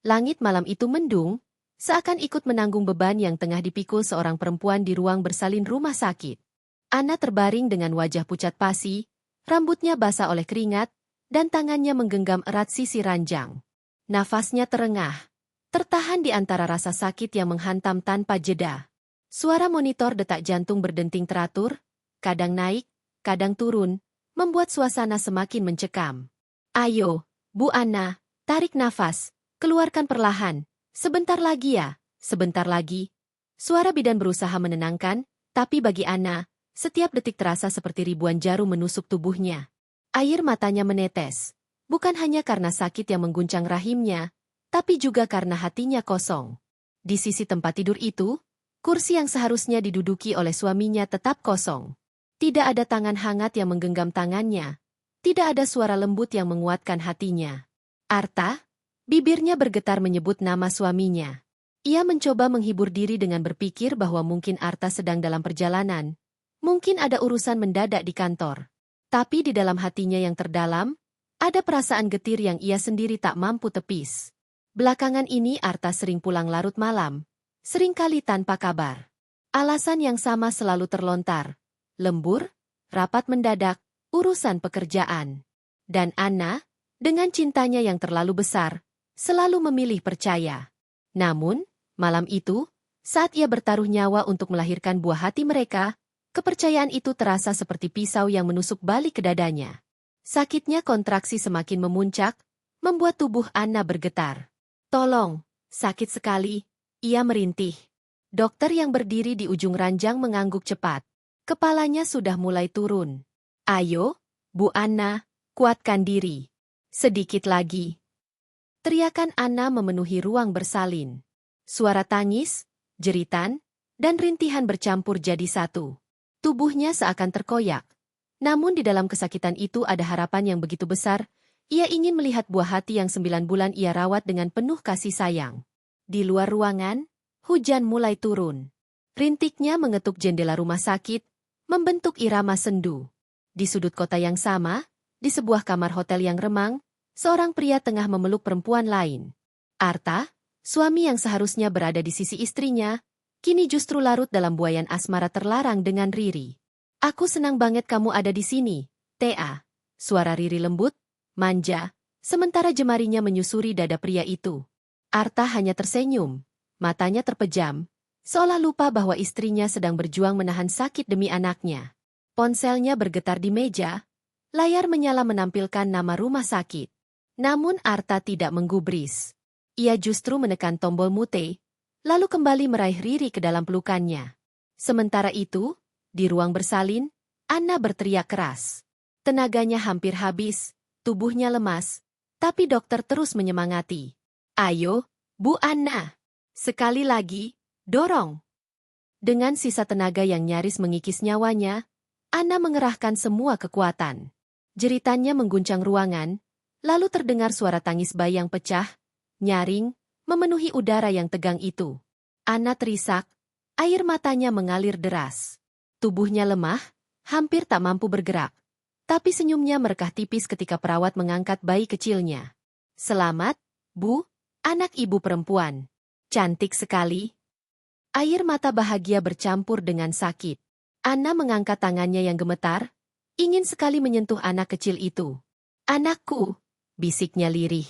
Langit malam itu mendung, seakan ikut menanggung beban yang tengah dipikul seorang perempuan di ruang bersalin rumah sakit. Anna terbaring dengan wajah pucat pasi, rambutnya basah oleh keringat, dan tangannya menggenggam erat sisi ranjang. Nafasnya terengah, tertahan di antara rasa sakit yang menghantam tanpa jeda. Suara monitor detak jantung berdenting teratur, kadang naik, kadang turun, membuat suasana semakin mencekam. Ayo, Bu Anna, tarik nafas, keluarkan perlahan. Sebentar lagi ya, sebentar lagi. Suara bidan berusaha menenangkan, tapi bagi Anna, setiap detik terasa seperti ribuan jarum menusuk tubuhnya. Air matanya menetes, bukan hanya karena sakit yang mengguncang rahimnya, tapi juga karena hatinya kosong. Di sisi tempat tidur itu, kursi yang seharusnya diduduki oleh suaminya tetap kosong. Tidak ada tangan hangat yang menggenggam tangannya. Tidak ada suara lembut yang menguatkan hatinya. Arta? Bibirnya bergetar menyebut nama suaminya. Ia mencoba menghibur diri dengan berpikir bahwa mungkin Arta sedang dalam perjalanan. Mungkin ada urusan mendadak di kantor. Tapi di dalam hatinya yang terdalam, ada perasaan getir yang ia sendiri tak mampu tepis. Belakangan ini Arta sering pulang larut malam, seringkali tanpa kabar. Alasan yang sama selalu terlontar. Lembur, rapat mendadak, urusan pekerjaan. Dan Anna, dengan cintanya yang terlalu besar, selalu memilih percaya. Namun, malam itu, saat ia bertaruh nyawa untuk melahirkan buah hati mereka, kepercayaan itu terasa seperti pisau yang menusuk balik ke dadanya. Sakitnya kontraksi semakin memuncak, membuat tubuh Anna bergetar. Tolong, sakit sekali, ia merintih. Dokter yang berdiri di ujung ranjang mengangguk cepat. Kepalanya sudah mulai turun. Ayo, Bu Anna, kuatkan diri. Sedikit lagi. Teriakan Anna memenuhi ruang bersalin. Suara tangis, jeritan, dan rintihan bercampur jadi satu. Tubuhnya seakan terkoyak. Namun di dalam kesakitan itu ada harapan yang begitu besar. Ia ingin melihat buah hati yang 9 bulan ia rawat dengan penuh kasih sayang. Di luar ruangan, hujan mulai turun. Rintiknya mengetuk jendela rumah sakit, membentuk irama sendu. Di sudut kota yang sama, di sebuah kamar hotel yang remang, seorang pria tengah memeluk perempuan lain. Arta, suami yang seharusnya berada di sisi istrinya, kini justru larut dalam buayan asmara terlarang dengan Riri. Aku senang banget kamu ada di sini, Tea. Suara Riri lembut, manja, sementara jemarinya menyusuri dada pria itu. Arta hanya tersenyum, matanya terpejam, seolah lupa bahwa istrinya sedang berjuang menahan sakit demi anaknya. Ponselnya bergetar di meja, layar menyala menampilkan nama rumah sakit. Namun Arta tidak menggubris. Ia justru menekan tombol mute, lalu kembali meraih Riri ke dalam pelukannya. Sementara itu, di ruang bersalin, Anna berteriak keras. Tenaganya hampir habis, tubuhnya lemas, tapi dokter terus menyemangati. Ayo, Bu Anna. Sekali lagi, dorong. Dengan sisa tenaga yang nyaris mengikis nyawanya, Anna mengerahkan semua kekuatan. Jeritannya mengguncang ruangan, lalu terdengar suara tangis bayi yang pecah, nyaring, memenuhi udara yang tegang itu. Anna terisak, air matanya mengalir deras. Tubuhnya lemah, hampir tak mampu bergerak. Tapi senyumnya merekah tipis ketika perawat mengangkat bayi kecilnya. Selamat, Bu, anak ibu perempuan. Cantik sekali. Air mata bahagia bercampur dengan sakit. Anna mengangkat tangannya yang gemetar, ingin sekali menyentuh anak kecil itu. Anakku, bisiknya lirih.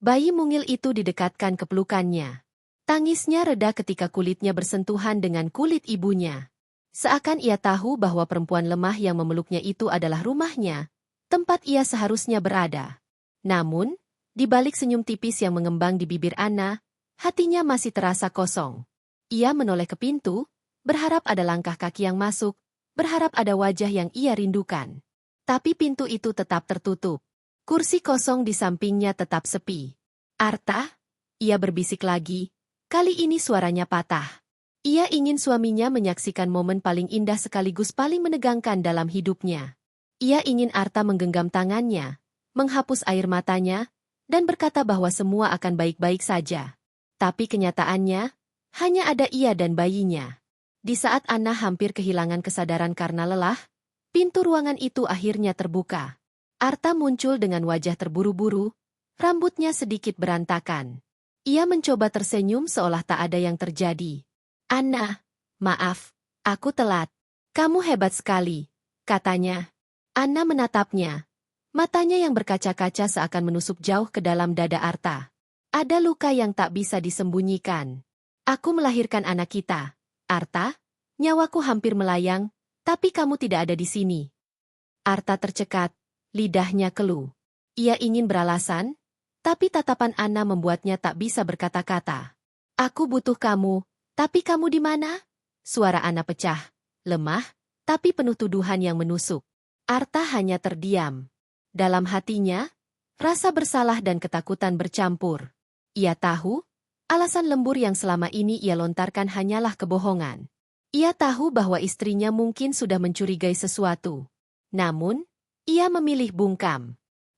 Bayi mungil itu didekatkan ke pelukannya. Tangisnya reda ketika kulitnya bersentuhan dengan kulit ibunya. Seakan ia tahu bahwa perempuan lemah yang memeluknya itu adalah rumahnya, tempat ia seharusnya berada. Namun, di balik senyum tipis yang mengembang di bibir Anna, hatinya masih terasa kosong. Ia menoleh ke pintu, berharap ada langkah kaki yang masuk, berharap ada wajah yang ia rindukan. Tapi pintu itu tetap tertutup. Kursi kosong di sampingnya tetap sepi. Arta? Ia berbisik lagi, kali ini suaranya patah. Ia ingin suaminya menyaksikan momen paling indah sekaligus paling menegangkan dalam hidupnya. Ia ingin Arta menggenggam tangannya, menghapus air matanya, dan berkata bahwa semua akan baik-baik saja. Tapi kenyataannya, hanya ada ia dan bayinya. Di saat Anna hampir kehilangan kesadaran karena lelah, pintu ruangan itu akhirnya terbuka. Arta muncul dengan wajah terburu-buru, rambutnya sedikit berantakan. Ia mencoba tersenyum seolah tak ada yang terjadi. Anna, maaf, aku telat. Kamu hebat sekali, katanya. Anna menatapnya. Matanya yang berkaca-kaca seakan menusuk jauh ke dalam dada Arta. Ada luka yang tak bisa disembunyikan. Aku melahirkan anak kita. Arta, nyawaku hampir melayang, tapi kamu tidak ada di sini. Arta tercekat, lidahnya keluh. Ia ingin beralasan, tapi tatapan Anna membuatnya tak bisa berkata-kata. Aku butuh kamu, tapi kamu di mana? Suara Anna pecah, lemah, tapi penuh tuduhan yang menusuk. Arta hanya terdiam. Dalam hatinya, rasa bersalah dan ketakutan bercampur. Ia tahu, alasan lembur yang selama ini ia lontarkan hanyalah kebohongan. Ia tahu bahwa istrinya mungkin sudah mencurigai sesuatu. Namun, ia memilih bungkam.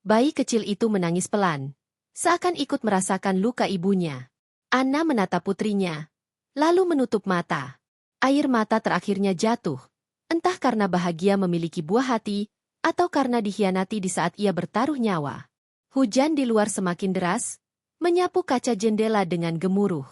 Bayi kecil itu menangis pelan, seakan ikut merasakan luka ibunya. Anna menatap putrinya, lalu menutup mata. Air mata terakhirnya jatuh, entah karena bahagia memiliki buah hati, atau karena dikhianati di saat ia bertaruh nyawa. Hujan di luar semakin deras, menyapu kaca jendela dengan gemuruh.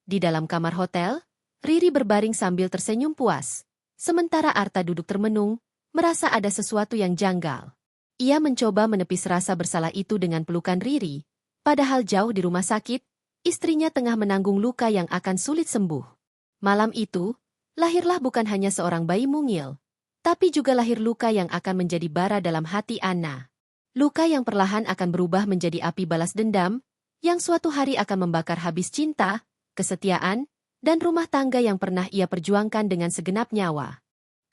Di dalam kamar hotel, Riri berbaring sambil tersenyum puas. Sementara Arta duduk termenung, merasa ada sesuatu yang janggal. Ia mencoba menepis rasa bersalah itu dengan pelukan Riri, padahal jauh di rumah sakit, istrinya tengah menanggung luka yang akan sulit sembuh. Malam itu, lahirlah bukan hanya seorang bayi mungil, tapi juga lahir luka yang akan menjadi bara dalam hati Anna. Luka yang perlahan akan berubah menjadi api balas dendam, yang suatu hari akan membakar habis cinta, kesetiaan, dan rumah tangga yang pernah ia perjuangkan dengan segenap nyawa.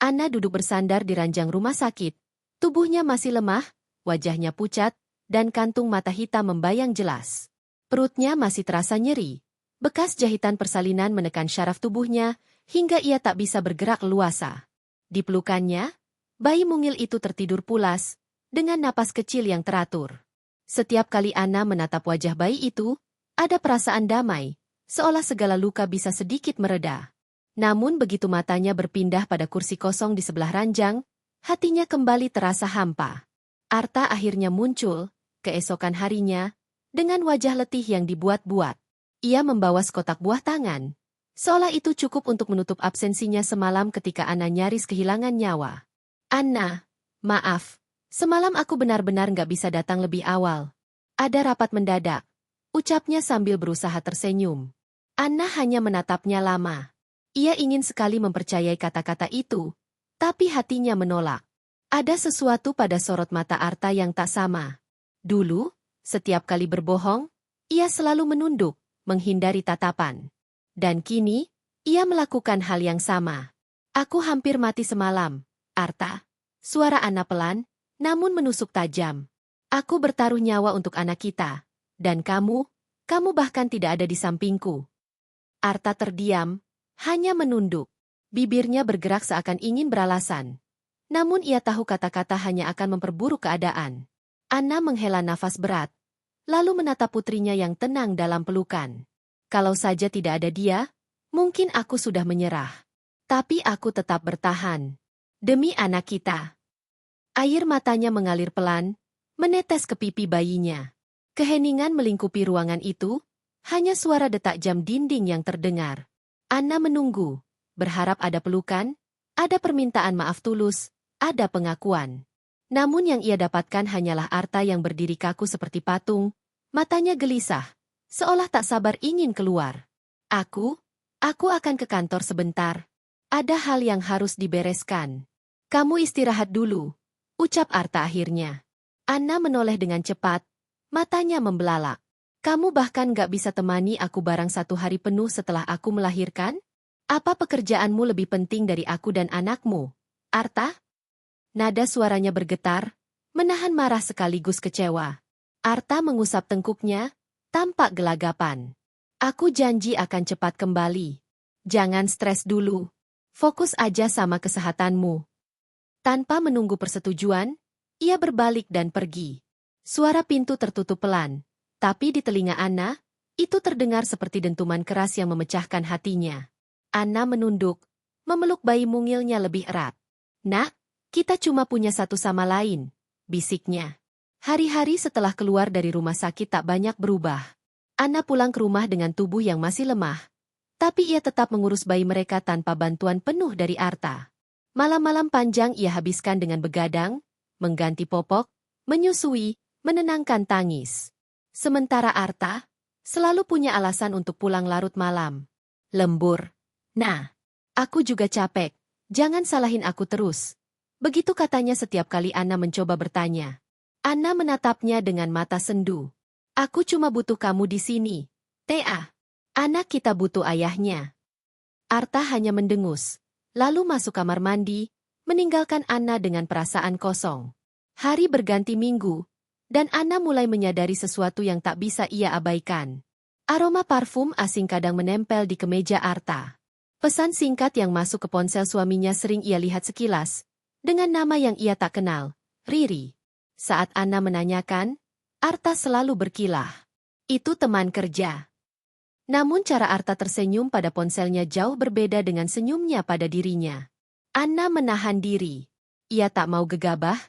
Anna duduk bersandar di ranjang rumah sakit. Tubuhnya masih lemah, wajahnya pucat, dan kantung mata hitam membayang jelas. Perutnya masih terasa nyeri. Bekas jahitan persalinan menekan syaraf tubuhnya, hingga ia tak bisa bergerak leluasa. Di pelukannya, bayi mungil itu tertidur pulas, dengan napas kecil yang teratur. Setiap kali Anna menatap wajah bayi itu, ada perasaan damai, seolah segala luka bisa sedikit mereda. Namun begitu matanya berpindah pada kursi kosong di sebelah ranjang, hatinya kembali terasa hampa. Arta akhirnya muncul, keesokan harinya, dengan wajah letih yang dibuat-buat. Ia membawa sekotak buah tangan, seolah itu cukup untuk menutup absensinya semalam ketika Anna nyaris kehilangan nyawa. Anna, maaf, semalam aku benar-benar nggak bisa datang lebih awal. Ada rapat mendadak, ucapnya sambil berusaha tersenyum. Anna hanya menatapnya lama. Ia ingin sekali mempercayai kata-kata itu, tapi hatinya menolak. Ada sesuatu pada sorot mata Arta yang tak sama. Dulu, setiap kali berbohong, ia selalu menunduk, menghindari tatapan. Dan kini, ia melakukan hal yang sama. Aku hampir mati semalam, Arta. Suara Anna pelan, namun menusuk tajam. Aku bertaruh nyawa untuk anak kita. Dan kamu bahkan tidak ada di sampingku. Arta terdiam, hanya menunduk. Bibirnya bergerak seakan ingin beralasan. Namun ia tahu kata-kata hanya akan memperburuk keadaan. Anna menghela nafas berat, lalu menatap putrinya yang tenang dalam pelukan. Kalau saja tidak ada dia, mungkin aku sudah menyerah. Tapi aku tetap bertahan. Demi anak kita. Air matanya mengalir pelan, menetes ke pipi bayinya. Keheningan melingkupi ruangan itu, hanya suara detak jam dinding yang terdengar. Anna menunggu, berharap ada pelukan, ada permintaan maaf tulus, ada pengakuan. Namun yang ia dapatkan hanyalah Arta yang berdiri kaku seperti patung, matanya gelisah, seolah tak sabar ingin keluar. Aku akan ke kantor sebentar. Ada hal yang harus dibereskan. Kamu istirahat dulu, ucap Arta akhirnya. Anna menoleh dengan cepat, matanya membelalak. Kamu bahkan gak bisa temani aku barang 1 hari penuh setelah aku melahirkan? Apa pekerjaanmu lebih penting dari aku dan anakmu, Arta? Nada suaranya bergetar, menahan marah sekaligus kecewa. Arta mengusap tengkuknya, tampak gelagapan. Aku janji akan cepat kembali. Jangan stres dulu. Fokus aja sama kesehatanmu. Tanpa menunggu persetujuan, ia berbalik dan pergi. Suara pintu tertutup pelan. Tapi di telinga Anna, itu terdengar seperti dentuman keras yang memecahkan hatinya. Anna menunduk, memeluk bayi mungilnya lebih erat. Nak, kita cuma punya satu sama lain, bisiknya. Hari-hari setelah keluar dari rumah sakit tak banyak berubah. Anna pulang ke rumah dengan tubuh yang masih lemah. Tapi ia tetap mengurus bayi mereka tanpa bantuan penuh dari Arta. Malam-malam panjang ia habiskan dengan begadang, mengganti popok, menyusui, menenangkan tangis. Sementara Arta selalu punya alasan untuk pulang larut malam. Lembur. Nah, aku juga capek. Jangan salahin aku terus. Begitu katanya setiap kali Anna mencoba bertanya. Anna menatapnya dengan mata sendu. Aku cuma butuh kamu di sini. Tea. Anak kita butuh ayahnya. Arta hanya mendengus, lalu masuk kamar mandi, meninggalkan Anna dengan perasaan kosong. Hari berganti minggu, dan Anna mulai menyadari sesuatu yang tak bisa ia abaikan. Aroma parfum asing kadang menempel di kemeja Arta. Pesan singkat yang masuk ke ponsel suaminya sering ia lihat sekilas, dengan nama yang ia tak kenal, Riri. Saat Anna menanyakan, Arta selalu berkilah. Itu teman kerja. Namun cara Arta tersenyum pada ponselnya jauh berbeda dengan senyumnya pada dirinya. Anna menahan diri. Ia tak mau gegabah,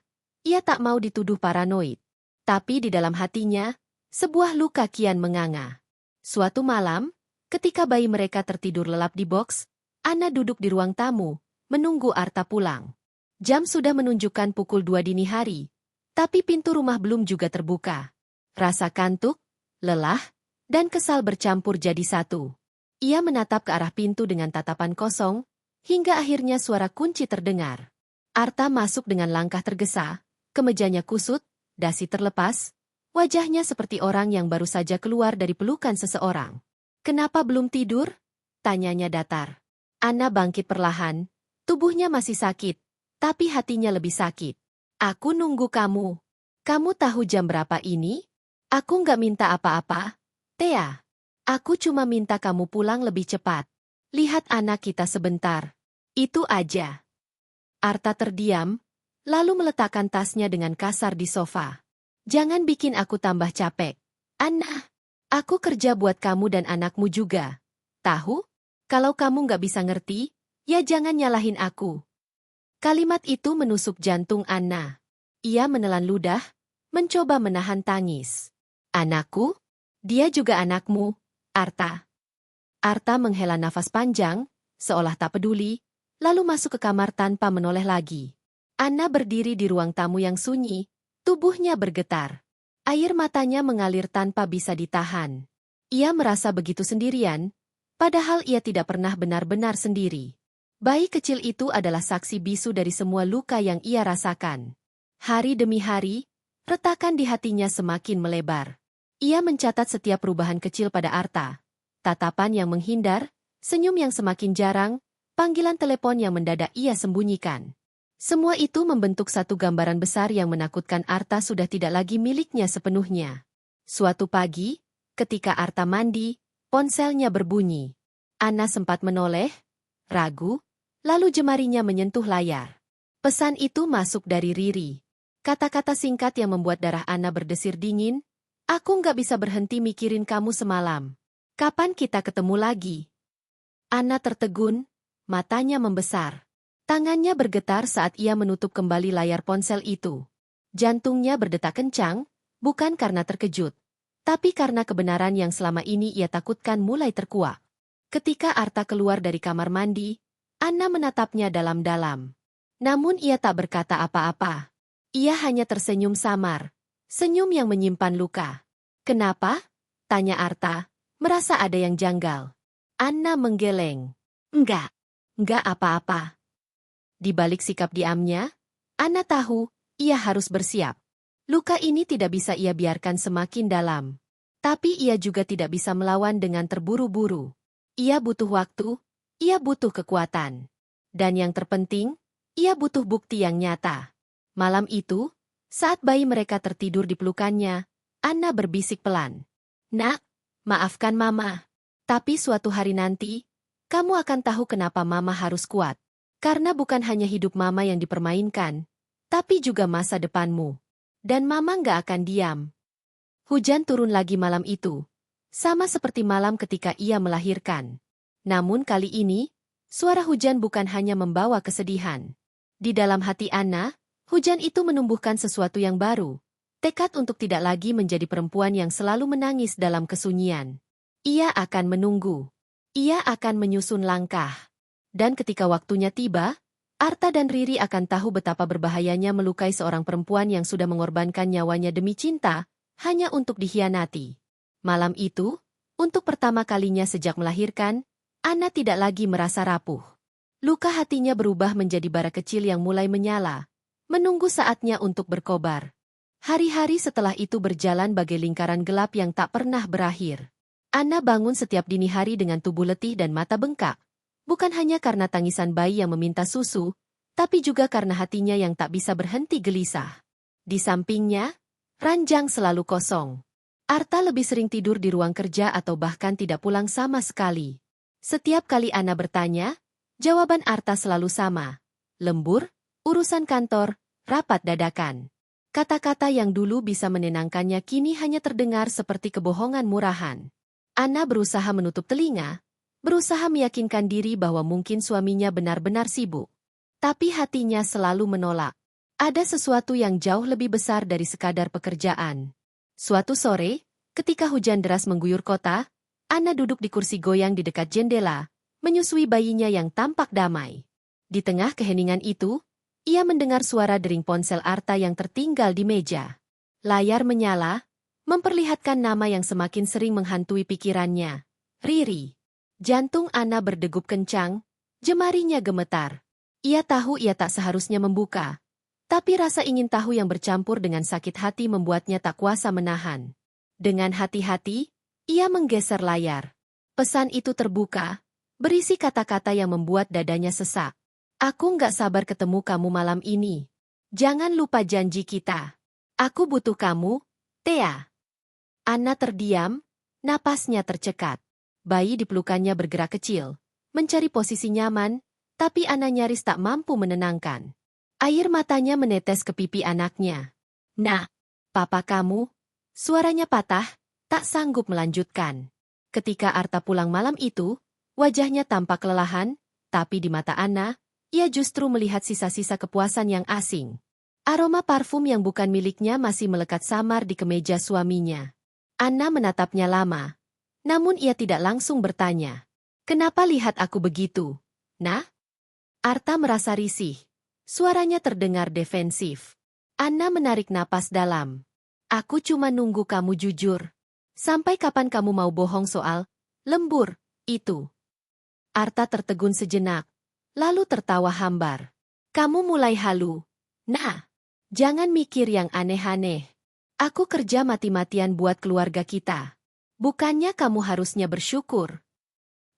ia tak mau dituduh paranoid. Tapi di dalam hatinya, sebuah luka kian menganga. Suatu malam, ketika bayi mereka tertidur lelap di box, Anna duduk di ruang tamu, menunggu Arta pulang. Jam sudah menunjukkan pukul 2 dini hari, tapi pintu rumah belum juga terbuka. Rasa kantuk, lelah, dan kesal bercampur jadi satu. Ia menatap ke arah pintu dengan tatapan kosong, hingga akhirnya suara kunci terdengar. Arta masuk dengan langkah tergesa, kemejanya kusut, dasi terlepas, wajahnya seperti orang yang baru saja keluar dari pelukan seseorang. Kenapa belum tidur? Tanyanya datar. Anna bangkit perlahan, tubuhnya masih sakit, tapi hatinya lebih sakit. Aku nunggu kamu. Kamu tahu jam berapa ini? Aku nggak minta apa-apa. Tea, aku cuma minta kamu pulang lebih cepat. Lihat anak kita sebentar. Itu aja. Arta terdiam, lalu meletakkan tasnya dengan kasar di sofa. Jangan bikin aku tambah capek. Anna, aku kerja buat kamu dan anakmu juga. Tahu? Kalau kamu nggak bisa ngerti, ya jangan nyalahin aku. Kalimat itu menusuk jantung Anna. Ia menelan ludah, mencoba menahan tangis. Anakku? Dia juga anakmu, Arta. Arta menghela nafas panjang, seolah tak peduli, lalu masuk ke kamar tanpa menoleh lagi. Anna berdiri di ruang tamu yang sunyi, tubuhnya bergetar. Air matanya mengalir tanpa bisa ditahan. Ia merasa begitu sendirian, padahal ia tidak pernah benar-benar sendiri. Bayi kecil itu adalah saksi bisu dari semua luka yang ia rasakan. Hari demi hari, retakan di hatinya semakin melebar. Ia mencatat setiap perubahan kecil pada Arta. Tatapan yang menghindar, senyum yang semakin jarang, panggilan telepon yang mendadak ia sembunyikan. Semua itu membentuk satu gambaran besar yang menakutkan. Arta sudah tidak lagi miliknya sepenuhnya. Suatu pagi, ketika Arta mandi, ponselnya berbunyi. Anna sempat menoleh, ragu, lalu jemarinya menyentuh layar. Pesan itu masuk dari Riri. Kata-kata singkat yang membuat darah Anna berdesir dingin. Aku nggak bisa berhenti mikirin kamu semalam. Kapan kita ketemu lagi? Anna tertegun, matanya membesar. Tangannya bergetar saat ia menutup kembali layar ponsel itu. Jantungnya berdetak kencang, bukan karena terkejut, tapi karena kebenaran yang selama ini ia takutkan mulai terkuak. Ketika Arta keluar dari kamar mandi, Anna menatapnya dalam-dalam. Namun ia tak berkata apa-apa. Ia hanya tersenyum samar. Senyum yang menyimpan luka. Kenapa? Tanya Arta, merasa ada yang janggal. Anna menggeleng. Enggak apa-apa. Di balik sikap diamnya, Anna tahu, ia harus bersiap. Luka ini tidak bisa ia biarkan semakin dalam. Tapi ia juga tidak bisa melawan dengan terburu-buru. Ia butuh waktu, ia butuh kekuatan. Dan yang terpenting, ia butuh bukti yang nyata. Malam itu, saat bayi mereka tertidur di pelukannya, Anna berbisik pelan. Nak, maafkan Mama. Tapi suatu hari nanti, kamu akan tahu kenapa Mama harus kuat. Karena bukan hanya hidup Mama yang dipermainkan, tapi juga masa depanmu. Dan Mama nggak akan diam. Hujan turun lagi malam itu, sama seperti malam ketika ia melahirkan. Namun kali ini, suara hujan bukan hanya membawa kesedihan. Di dalam hati Anna, hujan itu menumbuhkan sesuatu yang baru. Tekad untuk tidak lagi menjadi perempuan yang selalu menangis dalam kesunyian. Ia akan menunggu. Ia akan menyusun langkah. Dan ketika waktunya tiba, Arta dan Riri akan tahu betapa berbahayanya melukai seorang perempuan yang sudah mengorbankan nyawanya demi cinta, hanya untuk dikhianati. Malam itu, untuk pertama kalinya sejak melahirkan, Anna tidak lagi merasa rapuh. Luka hatinya berubah menjadi bara kecil yang mulai menyala, menunggu saatnya untuk berkobar. Hari-hari setelah itu berjalan bagai lingkaran gelap yang tak pernah berakhir. Anna bangun setiap dini hari dengan tubuh letih dan mata bengkak. Bukan hanya karena tangisan bayi yang meminta susu, tapi juga karena hatinya yang tak bisa berhenti gelisah. Di sampingnya, ranjang selalu kosong. Arta lebih sering tidur di ruang kerja atau bahkan tidak pulang sama sekali. Setiap kali Anna bertanya, jawaban Arta selalu sama. Lembur, urusan kantor, rapat dadakan. Kata-kata yang dulu bisa menenangkannya kini hanya terdengar seperti kebohongan murahan. Anna berusaha menutup telinga, berusaha meyakinkan diri bahwa mungkin suaminya benar-benar sibuk. Tapi hatinya selalu menolak. Ada sesuatu yang jauh lebih besar dari sekadar pekerjaan. Suatu sore, ketika hujan deras mengguyur kota, Anna duduk di kursi goyang di dekat jendela, menyusui bayinya yang tampak damai. Di tengah keheningan itu, ia mendengar suara dering ponsel Arta yang tertinggal di meja. Layar menyala, memperlihatkan nama yang semakin sering menghantui pikirannya. Riri. Jantung Anna berdegup kencang, jemarinya gemetar. Ia tahu ia tak seharusnya membuka. Tapi rasa ingin tahu yang bercampur dengan sakit hati membuatnya tak kuasa menahan. Dengan hati-hati, ia menggeser layar. Pesan itu terbuka, berisi kata-kata yang membuat dadanya sesak. Aku nggak sabar ketemu kamu malam ini. Jangan lupa janji kita. Aku butuh kamu, Thea. Anna terdiam, napasnya tercekat. Bayi di pelukannya bergerak kecil, mencari posisi nyaman, tapi Anna nyaris tak mampu menenangkan. Air matanya menetes ke pipi anaknya. Nah, papa kamu, suaranya patah, tak sanggup melanjutkan. Ketika Arta pulang malam itu, wajahnya tampak kelelahan, tapi di mata Anna, ia justru melihat sisa-sisa kepuasan yang asing. Aroma parfum yang bukan miliknya masih melekat samar di kemeja suaminya. Anna menatapnya lama. Namun ia tidak langsung bertanya. Kenapa lihat aku begitu? Nah? Arta merasa risih. Suaranya terdengar defensif. Anna menarik napas dalam. Aku cuma nunggu kamu jujur. Sampai kapan kamu mau bohong soal lembur itu? Arta tertegun sejenak, lalu tertawa hambar. Kamu mulai halu. Nah, jangan mikir yang aneh-aneh. Aku kerja mati-matian buat keluarga kita. Bukannya kamu harusnya bersyukur.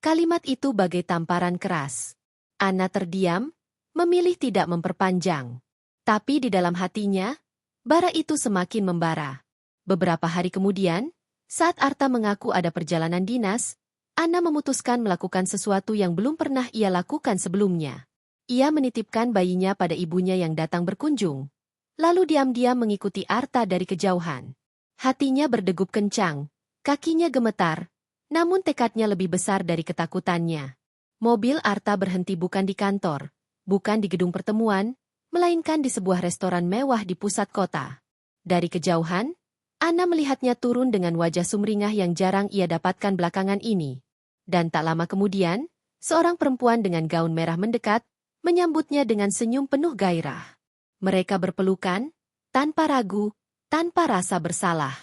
Kalimat itu bagai tamparan keras. Anna terdiam, memilih tidak memperpanjang. Tapi di dalam hatinya, bara itu semakin membara. Beberapa hari kemudian, saat Arta mengaku ada perjalanan dinas, Anna memutuskan melakukan sesuatu yang belum pernah ia lakukan sebelumnya. Ia menitipkan bayinya pada ibunya yang datang berkunjung, lalu diam-diam mengikuti Arta dari kejauhan. Hatinya berdegup kencang. Kakinya gemetar, namun tekadnya lebih besar dari ketakutannya. Mobil Arta berhenti bukan di kantor, bukan di gedung pertemuan, melainkan di sebuah restoran mewah di pusat kota. Dari kejauhan, Anna melihatnya turun dengan wajah sumringah yang jarang ia dapatkan belakangan ini. Dan tak lama kemudian, seorang perempuan dengan gaun merah mendekat, menyambutnya dengan senyum penuh gairah. Mereka berpelukan, tanpa ragu, tanpa rasa bersalah.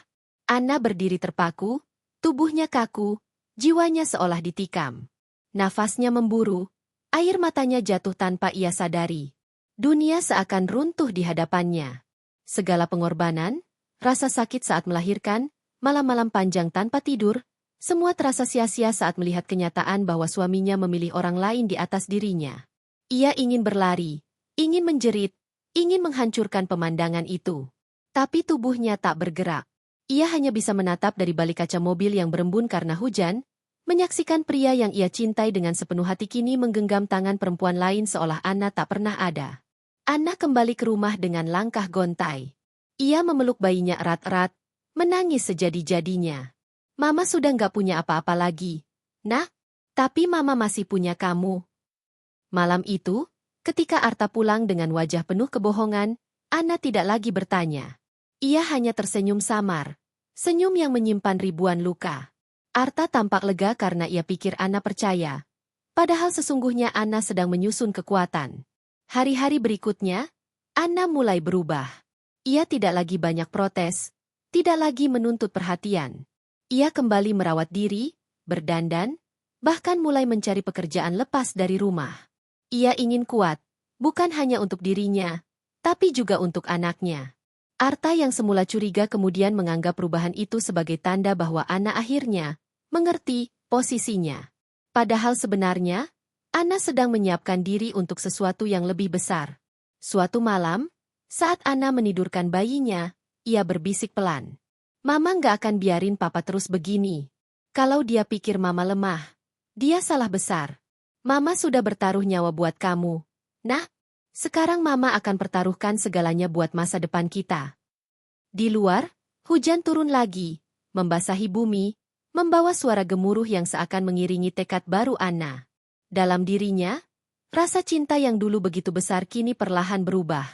Anna berdiri terpaku, tubuhnya kaku, jiwanya seolah ditikam. Nafasnya memburu, air matanya jatuh tanpa ia sadari. Dunia seakan runtuh di hadapannya. Segala pengorbanan, rasa sakit saat melahirkan, malam-malam panjang tanpa tidur, semua terasa sia-sia saat melihat kenyataan bahwa suaminya memilih orang lain di atas dirinya. Ia ingin berlari, ingin menjerit, ingin menghancurkan pemandangan itu. Tapi tubuhnya tak bergerak. Ia hanya bisa menatap dari balik kaca mobil yang berembun karena hujan, menyaksikan pria yang ia cintai dengan sepenuh hati kini menggenggam tangan perempuan lain seolah Anna tak pernah ada. Anna kembali ke rumah dengan langkah gontai. Ia memeluk bayinya erat-erat, menangis sejadi-jadinya. Mama sudah nggak punya apa-apa lagi. Nah, tapi Mama masih punya kamu. Malam itu, ketika Arta pulang dengan wajah penuh kebohongan, Anna tidak lagi bertanya. Ia hanya tersenyum samar. Senyum yang menyimpan ribuan luka. Arta tampak lega karena ia pikir Anna percaya. Padahal sesungguhnya Anna sedang menyusun kekuatan. Hari-hari berikutnya, Anna mulai berubah. Ia tidak lagi banyak protes, tidak lagi menuntut perhatian. Ia kembali merawat diri, berdandan, bahkan mulai mencari pekerjaan lepas dari rumah. Ia ingin kuat, bukan hanya untuk dirinya, tapi juga untuk anaknya. Arta yang semula curiga kemudian menganggap perubahan itu sebagai tanda bahwa Anna akhirnya mengerti posisinya. Padahal sebenarnya, Anna sedang menyiapkan diri untuk sesuatu yang lebih besar. Suatu malam, saat Anna menidurkan bayinya, ia berbisik pelan. Mama nggak akan biarin papa terus begini. Kalau dia pikir mama lemah, dia salah besar. Mama sudah bertaruh nyawa buat kamu. Nah, sekarang mama akan pertaruhkan segalanya buat masa depan kita. Di luar, hujan turun lagi, membasahi bumi, membawa suara gemuruh yang seakan mengiringi tekad baru Anna. Dalam dirinya, rasa cinta yang dulu begitu besar kini perlahan berubah.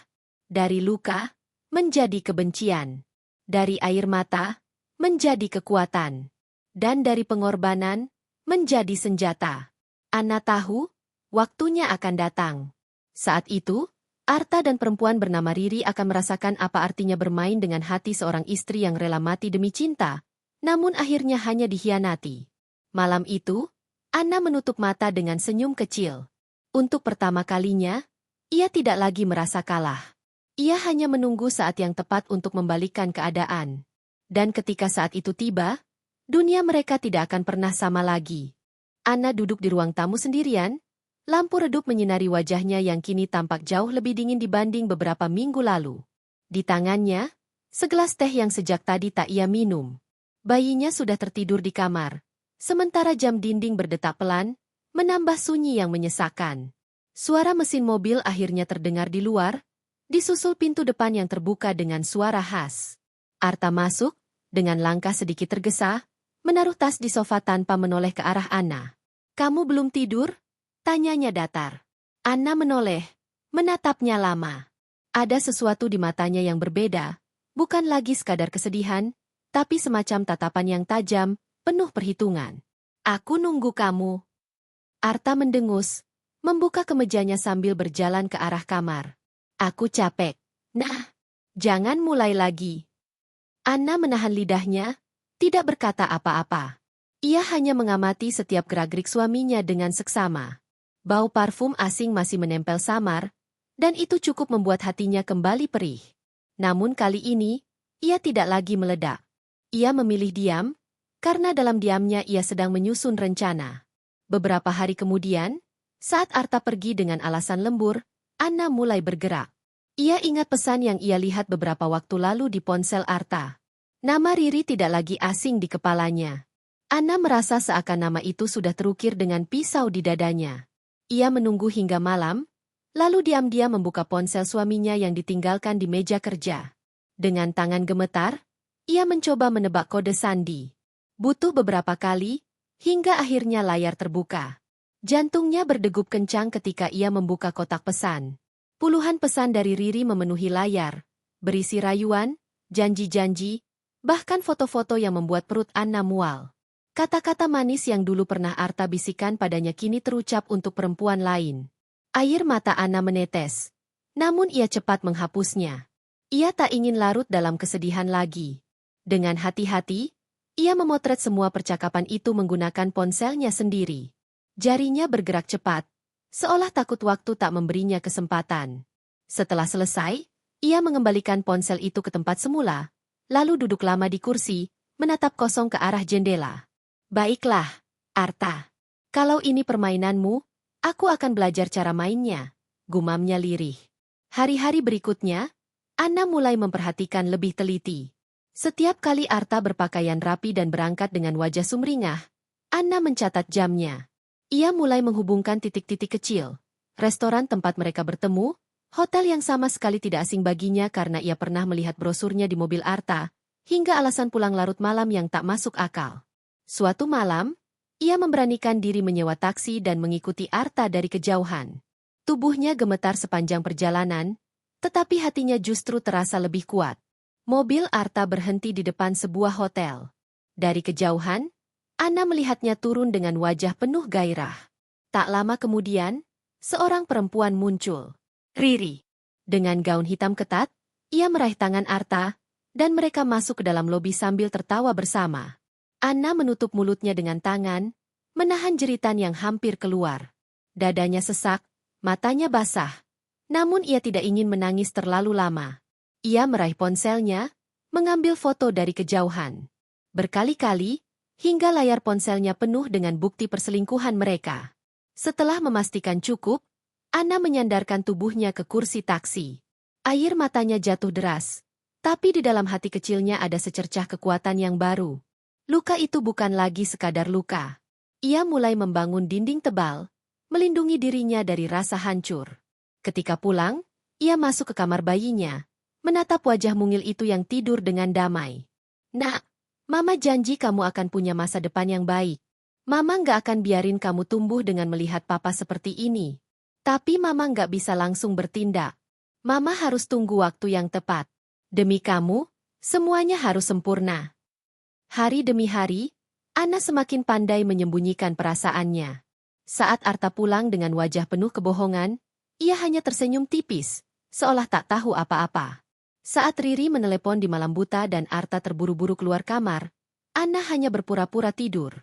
Dari luka, menjadi kebencian. Dari air mata, menjadi kekuatan. Dan dari pengorbanan, menjadi senjata. Anna tahu, waktunya akan datang. Saat itu, Arta dan perempuan bernama Riri akan merasakan apa artinya bermain dengan hati seorang istri yang rela mati demi cinta, namun akhirnya hanya dikhianati. Malam itu, Anna menutup mata dengan senyum kecil. Untuk pertama kalinya, ia tidak lagi merasa kalah. Ia hanya menunggu saat yang tepat untuk membalikkan keadaan. Dan ketika saat itu tiba, dunia mereka tidak akan pernah sama lagi. Anna duduk di ruang tamu sendirian. Lampu redup menyinari wajahnya yang kini tampak jauh lebih dingin dibanding beberapa minggu lalu. Di tangannya, segelas teh yang sejak tadi tak ia minum. Bayinya sudah tertidur di kamar. Sementara jam dinding berdetak pelan, menambah sunyi yang menyesakkan. Suara mesin mobil akhirnya terdengar di luar, disusul pintu depan yang terbuka dengan suara khas. Arta masuk, dengan langkah sedikit tergesa, menaruh tas di sofa tanpa menoleh ke arah Anna. "Kamu belum tidur?" Tanyanya datar. Anna menoleh, menatapnya lama. Ada sesuatu di matanya yang berbeda, bukan lagi sekadar kesedihan, tapi semacam tatapan yang tajam, penuh perhitungan. "Aku nunggu kamu." Arta mendengus, membuka kemejanya sambil berjalan ke arah kamar. "Aku capek." "Nah, jangan mulai lagi." Anna menahan lidahnya, tidak berkata apa-apa. Ia hanya mengamati setiap gerak-gerik suaminya dengan seksama. Bau parfum asing masih menempel samar, dan itu cukup membuat hatinya kembali perih. Namun kali ini, ia tidak lagi meledak. Ia memilih diam, karena dalam diamnya ia sedang menyusun rencana. Beberapa hari kemudian, saat Arta pergi dengan alasan lembur, Anna mulai bergerak. Ia ingat pesan yang ia lihat beberapa waktu lalu di ponsel Arta. Nama Riri tidak lagi asing di kepalanya. Anna merasa seakan nama itu sudah terukir dengan pisau di dadanya. Ia menunggu hingga malam, lalu diam-diam membuka ponsel suaminya yang ditinggalkan di meja kerja. Dengan tangan gemetar, ia mencoba menebak kode sandi. Butuh beberapa kali, hingga akhirnya layar terbuka. Jantungnya berdegup kencang ketika ia membuka kotak pesan. Puluhan pesan dari Riri memenuhi layar, berisi rayuan, janji-janji, bahkan foto-foto yang membuat perut Anna mual. Kata-kata manis yang dulu pernah Arta bisikan padanya kini terucap untuk perempuan lain. Air mata Anna menetes. Namun ia cepat menghapusnya. Ia tak ingin larut dalam kesedihan lagi. Dengan hati-hati, ia memotret semua percakapan itu menggunakan ponselnya sendiri. Jarinya bergerak cepat, seolah takut waktu tak memberinya kesempatan. Setelah selesai, ia mengembalikan ponsel itu ke tempat semula, lalu duduk lama di kursi, menatap kosong ke arah jendela. "Baiklah, Arta. Kalau ini permainanmu, aku akan belajar cara mainnya," gumamnya lirih. Hari-hari berikutnya, Anna mulai memperhatikan lebih teliti. Setiap kali Arta berpakaian rapi dan berangkat dengan wajah sumringah, Anna mencatat jamnya. Ia mulai menghubungkan titik-titik kecil. Restoran tempat mereka bertemu, hotel yang sama sekali tidak asing baginya karena ia pernah melihat brosurnya di mobil Arta, hingga alasan pulang larut malam yang tak masuk akal. Suatu malam, ia memberanikan diri menyewa taksi dan mengikuti Arta dari kejauhan. Tubuhnya gemetar sepanjang perjalanan, tetapi hatinya justru terasa lebih kuat. Mobil Arta berhenti di depan sebuah hotel. Dari kejauhan, Anna melihatnya turun dengan wajah penuh gairah. Tak lama kemudian, seorang perempuan muncul. Riri. Dengan gaun hitam ketat, ia meraih tangan Arta, dan mereka masuk ke dalam lobi sambil tertawa bersama. Anna menutup mulutnya dengan tangan, menahan jeritan yang hampir keluar. Dadanya sesak, matanya basah. Namun ia tidak ingin menangis terlalu lama. Ia meraih ponselnya, mengambil foto dari kejauhan. Berkali-kali, hingga layar ponselnya penuh dengan bukti perselingkuhan mereka. Setelah memastikan cukup, Anna menyandarkan tubuhnya ke kursi taksi. Air matanya jatuh deras, tapi di dalam hati kecilnya ada secercah kekuatan yang baru. Luka itu bukan lagi sekadar luka. Ia mulai membangun dinding tebal, melindungi dirinya dari rasa hancur. Ketika pulang, ia masuk ke kamar bayinya, menatap wajah mungil itu yang tidur dengan damai. "Nak, Mama janji kamu akan punya masa depan yang baik. Mama nggak akan biarin kamu tumbuh dengan melihat Papa seperti ini. Tapi Mama nggak bisa langsung bertindak. Mama harus tunggu waktu yang tepat. Demi kamu, semuanya harus sempurna." Hari demi hari, Anna semakin pandai menyembunyikan perasaannya. Saat Arta pulang dengan wajah penuh kebohongan, ia hanya tersenyum tipis, seolah tak tahu apa-apa. Saat Riri menelepon di malam buta dan Arta terburu-buru keluar kamar, Anna hanya berpura-pura tidur.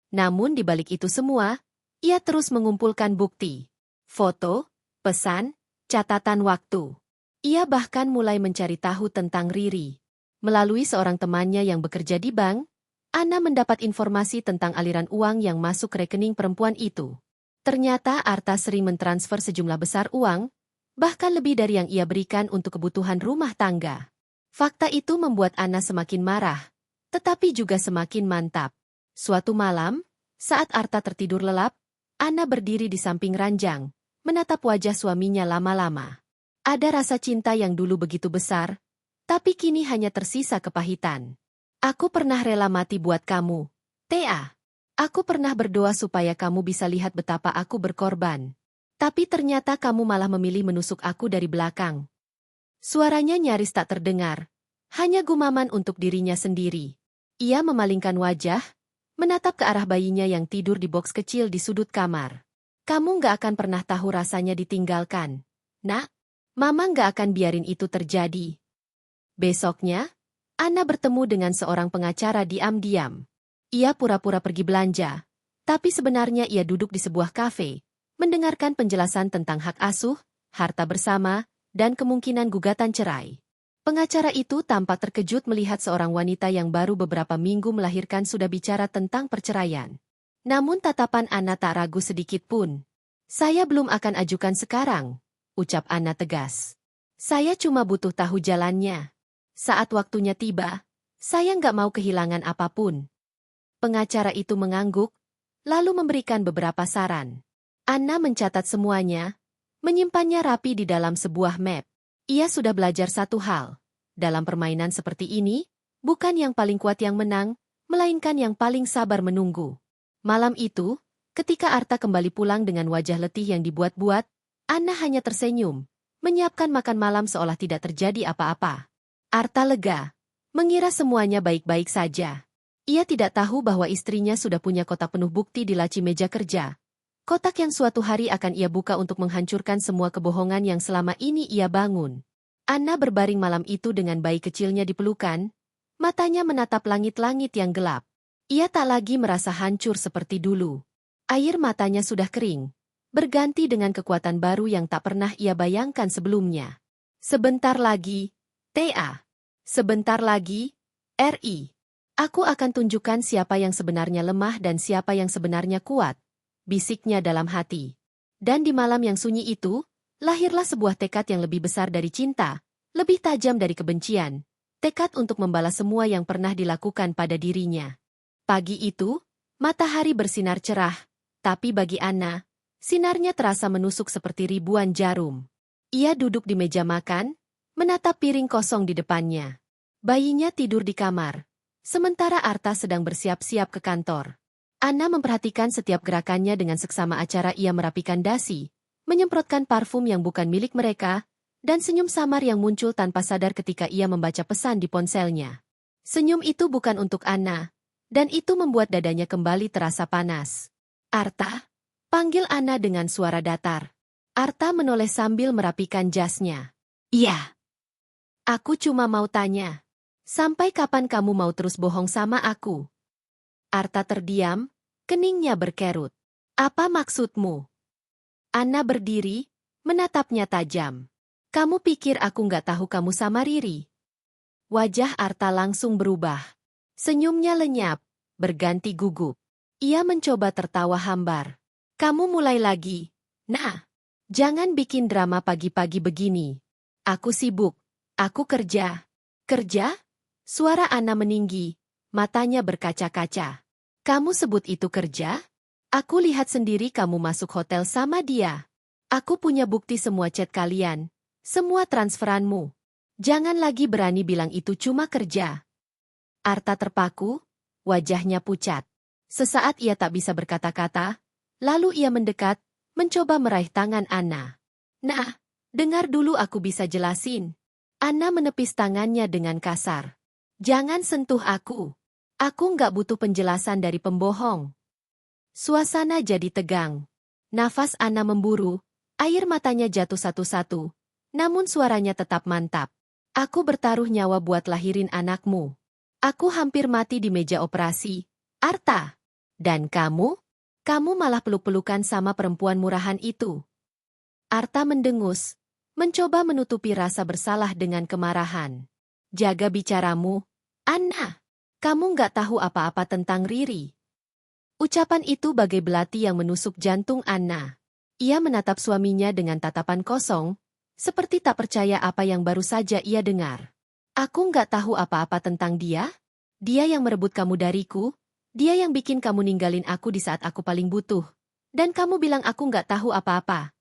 Namun di balik itu semua, ia terus mengumpulkan bukti. Foto, pesan, catatan waktu. Ia bahkan mulai mencari tahu tentang Riri. Melalui seorang temannya yang bekerja di bank, Anna mendapat informasi tentang aliran uang yang masuk ke rekening perempuan itu. Ternyata Arta sering mentransfer sejumlah besar uang, bahkan lebih dari yang ia berikan untuk kebutuhan rumah tangga. Fakta itu membuat Anna semakin marah, tetapi juga semakin mantap. Suatu malam, saat Arta tertidur lelap, Anna berdiri di samping ranjang, menatap wajah suaminya lama-lama. Ada rasa cinta yang dulu begitu besar, tapi kini hanya tersisa kepahitan. "Aku pernah rela mati buat kamu, Thea. Aku pernah berdoa supaya kamu bisa lihat betapa aku berkorban. Tapi ternyata kamu malah memilih menusuk aku dari belakang." Suaranya nyaris tak terdengar, hanya gumaman untuk dirinya sendiri. Ia memalingkan wajah, menatap ke arah bayinya yang tidur di boks kecil di sudut kamar. "Kamu nggak akan pernah tahu rasanya ditinggalkan, Nak. Mama nggak akan biarin itu terjadi." Besoknya, Anna bertemu dengan seorang pengacara diam-diam. Ia pura-pura pergi belanja, tapi sebenarnya ia duduk di sebuah kafe, mendengarkan penjelasan tentang hak asuh, harta bersama, dan kemungkinan gugatan cerai. Pengacara itu tampak terkejut melihat seorang wanita yang baru beberapa minggu melahirkan sudah bicara tentang perceraian. Namun tatapan Anna tak ragu sedikit pun. "Saya belum akan ajukan sekarang," ucap Anna tegas. "Saya cuma butuh tahu jalannya. Saat waktunya tiba, saya nggak mau kehilangan apapun." Pengacara itu mengangguk, lalu memberikan beberapa saran. Anna mencatat semuanya, menyimpannya rapi di dalam sebuah map. Ia sudah belajar satu hal. Dalam permainan seperti ini, bukan yang paling kuat yang menang, melainkan yang paling sabar menunggu. Malam itu, ketika Arta kembali pulang dengan wajah letih yang dibuat-buat, Anna hanya tersenyum, menyiapkan makan malam seolah tidak terjadi apa-apa. Arta lega, mengira semuanya baik-baik saja. Ia tidak tahu bahwa istrinya sudah punya kotak penuh bukti di laci meja kerja. Kotak yang suatu hari akan ia buka untuk menghancurkan semua kebohongan yang selama ini ia bangun. Anna berbaring malam itu dengan bayi kecilnya di pelukan, matanya menatap langit-langit yang gelap. Ia tak lagi merasa hancur seperti dulu. Air matanya sudah kering, berganti dengan kekuatan baru yang tak pernah ia bayangkan sebelumnya. "Sebentar lagi, Thea. Sebentar lagi, Ri. Aku akan tunjukkan siapa yang sebenarnya lemah dan siapa yang sebenarnya kuat," bisiknya dalam hati. Dan di malam yang sunyi itu, lahirlah sebuah tekad yang lebih besar dari cinta, lebih tajam dari kebencian, tekad untuk membalas semua yang pernah dilakukan pada dirinya. Pagi itu, matahari bersinar cerah, tapi bagi Anna, sinarnya terasa menusuk seperti ribuan jarum. Ia duduk di meja makan, menatap piring kosong di depannya. Bayinya tidur di kamar, sementara Arta sedang bersiap-siap ke kantor. Anna memperhatikan setiap gerakannya dengan seksama acara ia merapikan dasi, menyemprotkan parfum yang bukan milik mereka, dan senyum samar yang muncul tanpa sadar ketika ia membaca pesan di ponselnya. Senyum itu bukan untuk Anna, dan itu membuat dadanya kembali terasa panas. "Arta?" panggil Anna dengan suara datar. Arta menoleh sambil merapikan jasnya. "Iya." "Aku cuma mau tanya. Sampai kapan kamu mau terus bohong sama aku?" Arta terdiam, keningnya berkerut. "Apa maksudmu?" Anna berdiri, menatapnya tajam. "Kamu pikir aku nggak tahu kamu sama Riri?" Wajah Arta langsung berubah. Senyumnya lenyap, berganti gugup. Ia mencoba tertawa hambar. "Kamu mulai lagi. Nah, jangan bikin drama pagi-pagi begini. Aku sibuk. Aku kerja." "Kerja?" Suara Anna meninggi, matanya berkaca-kaca. "Kamu sebut itu kerja? Aku lihat sendiri kamu masuk hotel sama dia. Aku punya bukti semua chat kalian, semua transferanmu. Jangan lagi berani bilang itu cuma kerja." Arta terpaku, wajahnya pucat. Sesaat ia tak bisa berkata-kata, lalu ia mendekat, mencoba meraih tangan Anna. "Nah, dengar dulu aku bisa jelasin." Anna menepis tangannya dengan kasar. "Jangan sentuh aku. Aku nggak butuh penjelasan dari pembohong." Suasana jadi tegang. Nafas Anna memburu, air matanya jatuh satu-satu, namun suaranya tetap mantap. "Aku bertaruh nyawa buat lahirin anakmu. Aku hampir mati di meja operasi, Arta. Dan kamu? Kamu malah peluk-pelukan sama perempuan murahan itu." Arta mendengus, mencoba menutupi rasa bersalah dengan kemarahan. "Jaga bicaramu, Anna. Kamu nggak tahu apa-apa tentang Riri." Ucapan itu bagai belati yang menusuk jantung Anna. Ia menatap suaminya dengan tatapan kosong, seperti tak percaya apa yang baru saja ia dengar. "Aku nggak tahu apa-apa tentang dia? Dia yang merebut kamu dariku, dia yang bikin kamu ninggalin aku di saat aku paling butuh. Dan kamu bilang aku nggak tahu apa-apa."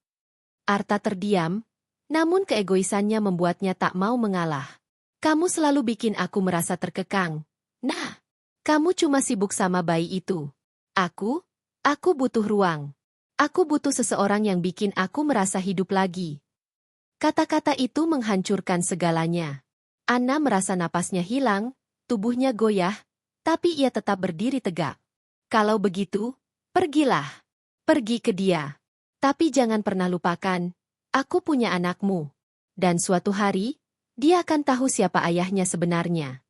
Arta terdiam, namun keegoisannya membuatnya tak mau mengalah. "Kamu selalu bikin aku merasa terkekang. Nah, kamu cuma sibuk sama bayi itu. Aku butuh ruang. Aku butuh seseorang yang bikin aku merasa hidup lagi." Kata-kata itu menghancurkan segalanya. Anna merasa napasnya hilang, tubuhnya goyah, tapi ia tetap berdiri tegak. "Kalau begitu, pergilah. Pergi ke dia. Tapi jangan pernah lupakan, aku punya anakmu. Dan suatu hari, dia akan tahu siapa ayahnya sebenarnya."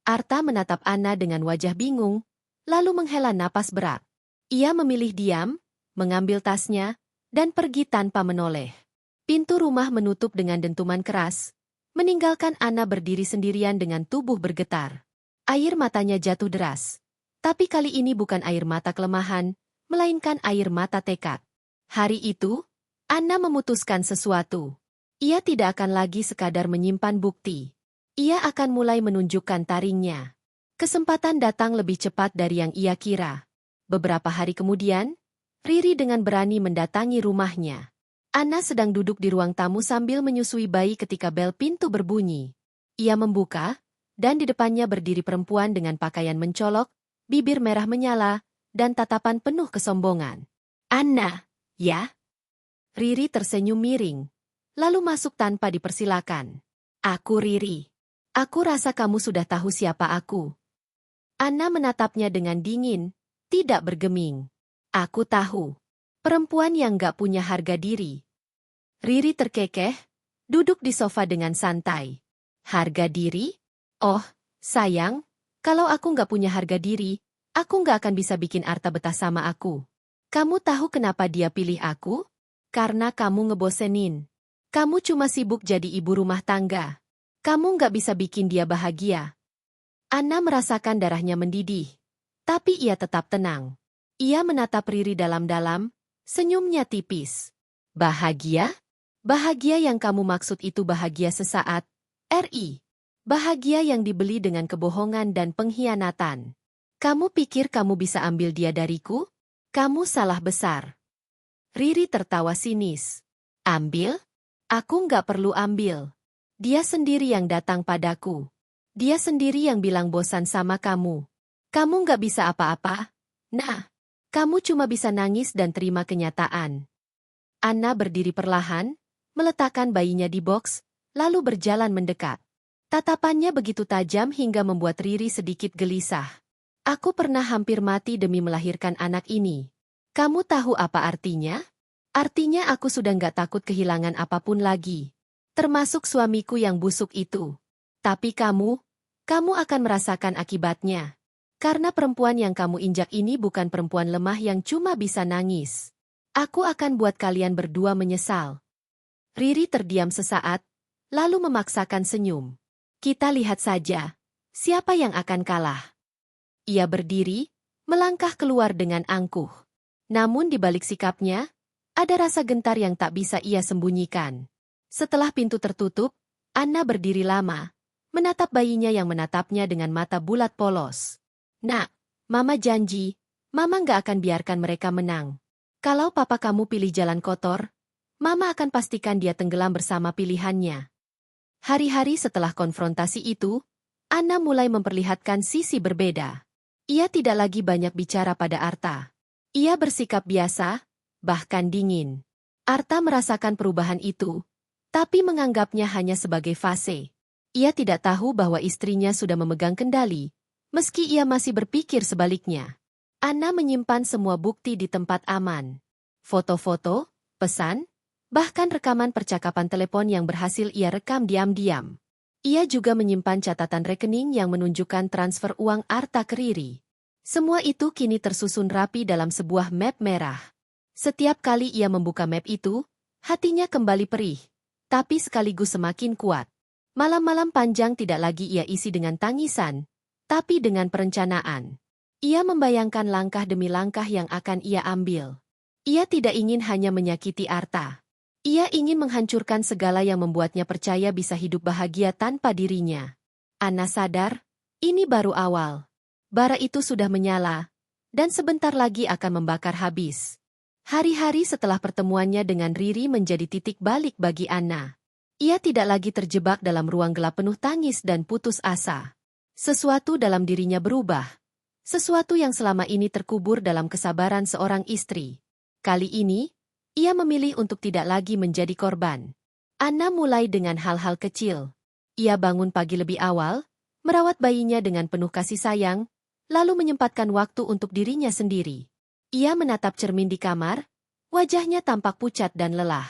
Arta menatap Anna dengan wajah bingung, lalu menghela napas berat. Ia memilih diam, mengambil tasnya, dan pergi tanpa menoleh. Pintu rumah menutup dengan dentuman keras, meninggalkan Anna berdiri sendirian dengan tubuh bergetar. Air matanya jatuh deras. Tapi kali ini bukan air mata kelemahan, melainkan air mata tekad. Hari itu, Anna memutuskan sesuatu. Ia tidak akan lagi sekadar menyimpan bukti. Ia akan mulai menunjukkan taringnya. Kesempatan datang lebih cepat dari yang ia kira. Beberapa hari kemudian, Riri dengan berani mendatangi rumahnya. Anna sedang duduk di ruang tamu sambil menyusui bayi ketika bel pintu berbunyi. Ia membuka, dan di depannya berdiri perempuan dengan pakaian mencolok, bibir merah menyala, dan tatapan penuh kesombongan. "Anna, ya?" Riri tersenyum miring, lalu masuk tanpa dipersilakan. "Aku Riri. Aku rasa kamu sudah tahu siapa aku." Anna menatapnya dengan dingin, tidak bergeming. "Aku tahu. Perempuan yang gak punya harga diri." Riri terkekeh, duduk di sofa dengan santai. "Harga diri? Oh, sayang, kalau aku gak punya harga diri, aku gak akan bisa bikin Arta betah sama aku. Kamu tahu kenapa dia pilih aku? Karena kamu ngebosenin. Kamu cuma sibuk jadi ibu rumah tangga. Kamu gak bisa bikin dia bahagia." Anna merasakan darahnya mendidih. Tapi ia tetap tenang. Ia menatap Riri dalam-dalam, senyumnya tipis. "Bahagia? Bahagia yang kamu maksud itu bahagia sesaat, Ri. Bahagia yang dibeli dengan kebohongan dan pengkhianatan. Kamu pikir kamu bisa ambil dia dariku? Kamu salah besar." Riri tertawa sinis. "Ambil? Aku nggak perlu ambil. Dia sendiri yang datang padaku. Dia sendiri yang bilang bosan sama kamu. Kamu nggak bisa apa-apa. Nah, kamu cuma bisa nangis dan terima kenyataan." Anna berdiri perlahan, meletakkan bayinya di box, lalu berjalan mendekat. Tatapannya begitu tajam hingga membuat Riri sedikit gelisah. Aku pernah hampir mati demi melahirkan anak ini. Kamu tahu apa artinya? Artinya aku sudah nggak takut kehilangan apapun lagi. Termasuk suamiku yang busuk itu. Tapi kamu akan merasakan akibatnya. Karena perempuan yang kamu injak ini bukan perempuan lemah yang cuma bisa nangis. Aku akan buat kalian berdua menyesal. Riri terdiam sesaat, lalu memaksakan senyum. Kita lihat saja, siapa yang akan kalah. Ia berdiri, melangkah keluar dengan angkuh. Namun di balik sikapnya, ada rasa gentar yang tak bisa ia sembunyikan. Setelah pintu tertutup, Anna berdiri lama, menatap bayinya yang menatapnya dengan mata bulat polos. Nak, Mama janji, Mama nggak akan biarkan mereka menang. Kalau papa kamu pilih jalan kotor, Mama akan pastikan dia tenggelam bersama pilihannya. Hari-hari setelah konfrontasi itu, Anna mulai memperlihatkan sisi berbeda. Ia tidak lagi banyak bicara pada Arta. Ia bersikap biasa, bahkan dingin. Arta merasakan perubahan itu, tapi menganggapnya hanya sebagai fase. Ia tidak tahu bahwa istrinya sudah memegang kendali, meski ia masih berpikir sebaliknya. Anna menyimpan semua bukti di tempat aman. Foto-foto, pesan, bahkan rekaman percakapan telepon yang berhasil ia rekam diam-diam. Ia juga menyimpan catatan rekening yang menunjukkan transfer uang Arta ke Riri. Semua itu kini tersusun rapi dalam sebuah map merah. Setiap kali ia membuka map itu, hatinya kembali perih, tapi sekaligus semakin kuat. Malam-malam panjang tidak lagi ia isi dengan tangisan, tapi dengan perencanaan. Ia membayangkan langkah demi langkah yang akan ia ambil. Ia tidak ingin hanya menyakiti Arta. Ia ingin menghancurkan segala yang membuatnya percaya bisa hidup bahagia tanpa dirinya. Anna sadar, ini baru awal. Bara itu sudah menyala, dan sebentar lagi akan membakar habis. Hari-hari setelah pertemuannya dengan Riri menjadi titik balik bagi Anna. Ia tidak lagi terjebak dalam ruang gelap penuh tangis dan putus asa. Sesuatu dalam dirinya berubah. Sesuatu yang selama ini terkubur dalam kesabaran seorang istri. Kali ini, ia memilih untuk tidak lagi menjadi korban. Anna mulai dengan hal-hal kecil. Ia bangun pagi lebih awal, merawat bayinya dengan penuh kasih sayang, lalu menyempatkan waktu untuk dirinya sendiri. Ia menatap cermin di kamar, wajahnya tampak pucat dan lelah.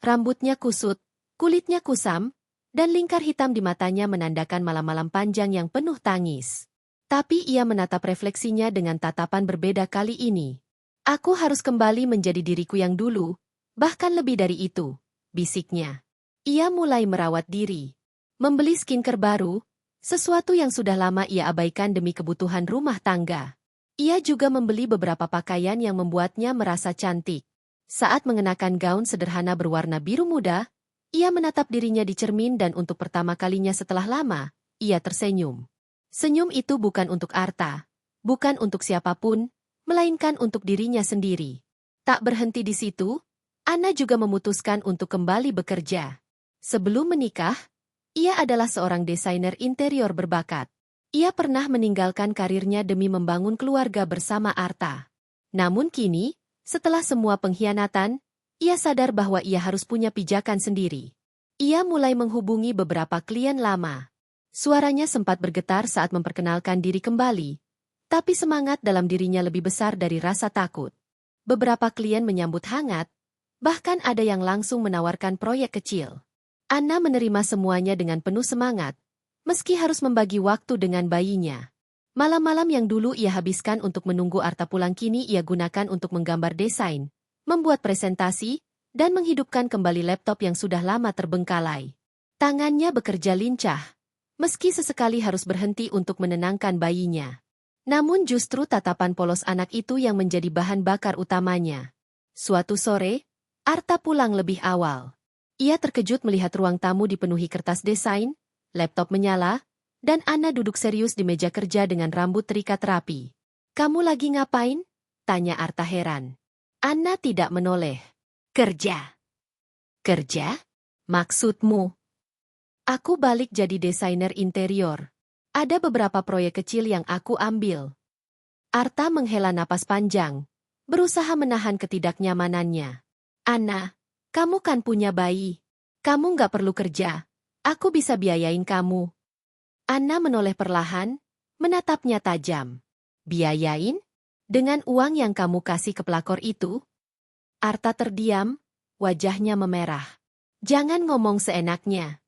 Rambutnya kusut, kulitnya kusam, dan lingkar hitam di matanya menandakan malam-malam panjang yang penuh tangis. Tapi ia menatap refleksinya dengan tatapan berbeda kali ini. Aku harus kembali menjadi diriku yang dulu, bahkan lebih dari itu, bisiknya. Ia mulai merawat diri. Membeli skincare baru, sesuatu yang sudah lama ia abaikan demi kebutuhan rumah tangga. Ia juga membeli beberapa pakaian yang membuatnya merasa cantik. Saat mengenakan gaun sederhana berwarna biru muda, ia menatap dirinya di cermin dan untuk pertama kalinya setelah lama, ia tersenyum. Senyum itu bukan untuk Arta, bukan untuk siapapun, melainkan untuk dirinya sendiri. Tak berhenti di situ, Anna juga memutuskan untuk kembali bekerja. Sebelum menikah, ia adalah seorang desainer interior berbakat. Ia pernah meninggalkan karirnya demi membangun keluarga bersama Arta. Namun kini, setelah semua pengkhianatan, ia sadar bahwa ia harus punya pijakan sendiri. Ia mulai menghubungi beberapa klien lama. Suaranya sempat bergetar saat memperkenalkan diri kembali, tapi semangat dalam dirinya lebih besar dari rasa takut. Beberapa klien menyambut hangat, bahkan ada yang langsung menawarkan proyek kecil. Anna menerima semuanya dengan penuh semangat, meski harus membagi waktu dengan bayinya. Malam-malam yang dulu ia habiskan untuk menunggu Arta pulang kini ia gunakan untuk menggambar desain, membuat presentasi, dan menghidupkan kembali laptop yang sudah lama terbengkalai. Tangannya bekerja lincah, meski sesekali harus berhenti untuk menenangkan bayinya. Namun justru tatapan polos anak itu yang menjadi bahan bakar utamanya. Suatu sore, Arta pulang lebih awal. Ia terkejut melihat ruang tamu dipenuhi kertas desain, laptop menyala, dan Anna duduk serius di meja kerja dengan rambut terikat rapi. "Kamu lagi ngapain?" tanya Arta heran. Anna tidak menoleh. "Kerja." "Kerja? Maksudmu?" "Aku balik jadi desainer interior. Ada beberapa proyek kecil yang aku ambil." Arta menghela napas panjang, berusaha menahan ketidaknyamanannya. "Anna, kamu kan punya bayi. Kamu nggak perlu kerja. Aku bisa biayain kamu. Anna menoleh perlahan, menatapnya tajam. Biayain? Dengan uang yang kamu kasih ke pelakor itu? Arta terdiam, wajahnya memerah. Jangan ngomong seenaknya.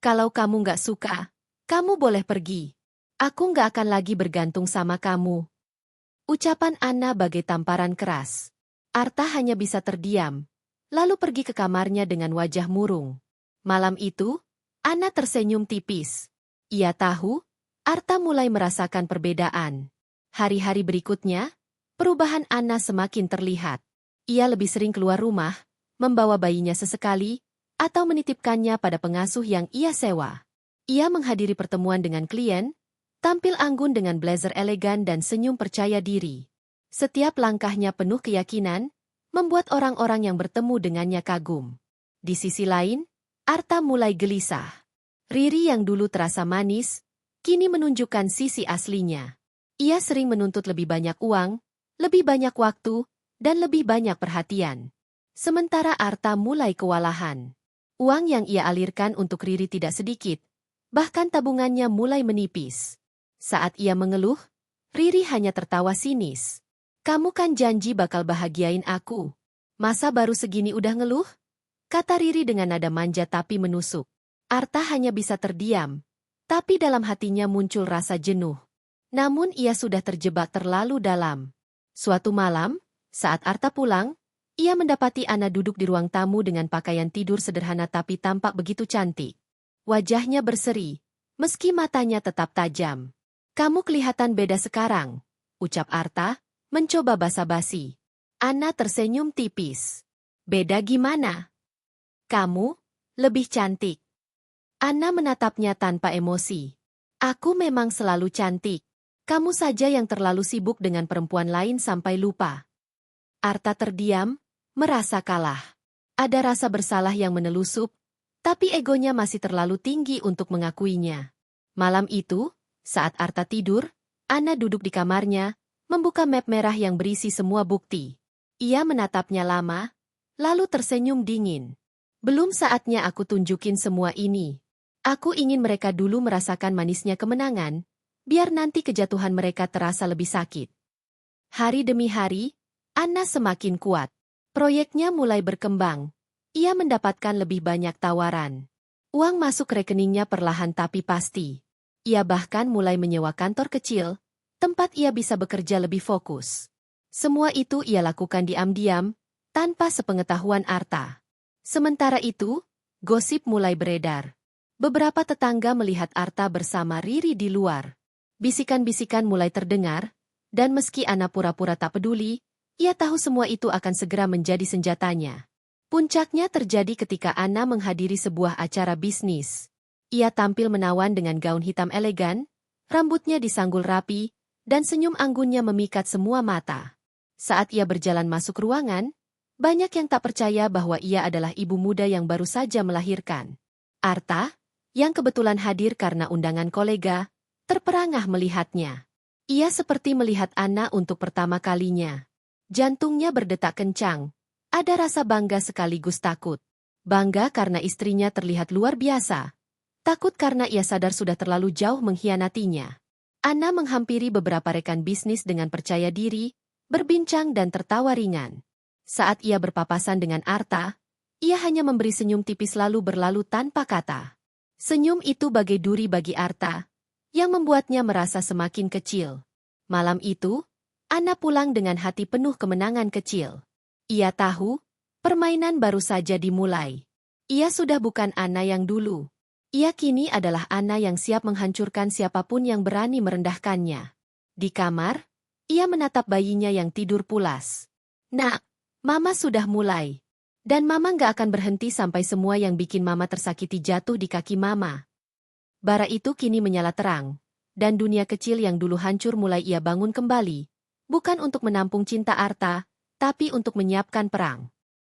Kalau kamu nggak suka, kamu boleh pergi. Aku nggak akan lagi bergantung sama kamu. Ucapan Anna bagai tamparan keras. Arta hanya bisa terdiam, lalu pergi ke kamarnya dengan wajah murung. Malam itu, Anna tersenyum tipis. Ia tahu, Arta mulai merasakan perbedaan. Hari-hari berikutnya, perubahan Anna semakin terlihat. Ia lebih sering keluar rumah, membawa bayinya sesekali, atau menitipkannya pada pengasuh yang ia sewa. Ia menghadiri pertemuan dengan klien, tampil anggun dengan blazer elegan dan senyum percaya diri. Setiap langkahnya penuh keyakinan, membuat orang-orang yang bertemu dengannya kagum. Di sisi lain, Arta mulai gelisah. Riri yang dulu terasa manis, kini menunjukkan sisi aslinya. Ia sering menuntut lebih banyak uang, lebih banyak waktu, dan lebih banyak perhatian. Sementara Arta mulai kewalahan. Uang yang ia alirkan untuk Riri tidak sedikit, bahkan tabungannya mulai menipis. Saat ia mengeluh, Riri hanya tertawa sinis. Kamu kan janji bakal bahagiain aku. Masa baru segini udah ngeluh? Kata Riri dengan nada manja tapi menusuk. Arta hanya bisa terdiam, tapi dalam hatinya muncul rasa jenuh. Namun ia sudah terjebak terlalu dalam. Suatu malam, saat Arta pulang, ia mendapati Anna duduk di ruang tamu dengan pakaian tidur sederhana tapi tampak begitu cantik. Wajahnya berseri, meski matanya tetap tajam. Kamu kelihatan beda sekarang, ucap Arta, mencoba basa-basi. Anna tersenyum tipis. Beda gimana? Kamu lebih cantik. Anna menatapnya tanpa emosi. Aku memang selalu cantik. Kamu saja yang terlalu sibuk dengan perempuan lain sampai lupa. Arta terdiam, merasa kalah. Ada rasa bersalah yang menelusup, tapi egonya masih terlalu tinggi untuk mengakuinya. Malam itu, saat Arta tidur, Anna duduk di kamarnya, membuka map merah yang berisi semua bukti. Ia menatapnya lama, lalu tersenyum dingin. Belum saatnya aku tunjukin semua ini. Aku ingin mereka dulu merasakan manisnya kemenangan, biar nanti kejatuhan mereka terasa lebih sakit. Hari demi hari, Anna semakin kuat. Proyeknya mulai berkembang. Ia mendapatkan lebih banyak tawaran. Uang masuk rekeningnya perlahan tapi pasti. Ia bahkan mulai menyewa kantor kecil, tempat ia bisa bekerja lebih fokus. Semua itu ia lakukan diam-diam, tanpa sepengetahuan Arta. Sementara itu, gosip mulai beredar. Beberapa tetangga melihat Arta bersama Riri di luar. Bisikan-bisikan mulai terdengar, dan meski Anna pura-pura tak peduli, ia tahu semua itu akan segera menjadi senjatanya. Puncaknya terjadi ketika Anna menghadiri sebuah acara bisnis. Ia tampil menawan dengan gaun hitam elegan, rambutnya disanggul rapi, dan senyum anggunnya memikat semua mata. Saat ia berjalan masuk ruangan, banyak yang tak percaya bahwa ia adalah ibu muda yang baru saja melahirkan. Arta, yang kebetulan hadir karena undangan kolega, terperangah melihatnya. Ia seperti melihat Anna untuk pertama kalinya. Jantungnya berdetak kencang. Ada rasa bangga sekaligus takut. Bangga karena istrinya terlihat luar biasa. Takut karena ia sadar sudah terlalu jauh mengkhianatinya. Anna menghampiri beberapa rekan bisnis dengan percaya diri, berbincang dan tertawa ringan. Saat ia berpapasan dengan Arta, ia hanya memberi senyum tipis lalu berlalu tanpa kata. Senyum itu bagai duri bagi Arta, yang membuatnya merasa semakin kecil. Malam itu, Anna pulang dengan hati penuh kemenangan kecil. Ia tahu, permainan baru saja dimulai. Ia sudah bukan Anna yang dulu. Ia kini adalah Anna yang siap menghancurkan siapapun yang berani merendahkannya. Di kamar, ia menatap bayinya yang tidur pulas. Nak, Mama sudah mulai. Dan Mama nggak akan berhenti sampai semua yang bikin Mama tersakiti jatuh di kaki Mama. Bara itu kini menyala terang, dan dunia kecil yang dulu hancur mulai ia bangun kembali, bukan untuk menampung cinta Arta, tapi untuk menyiapkan perang.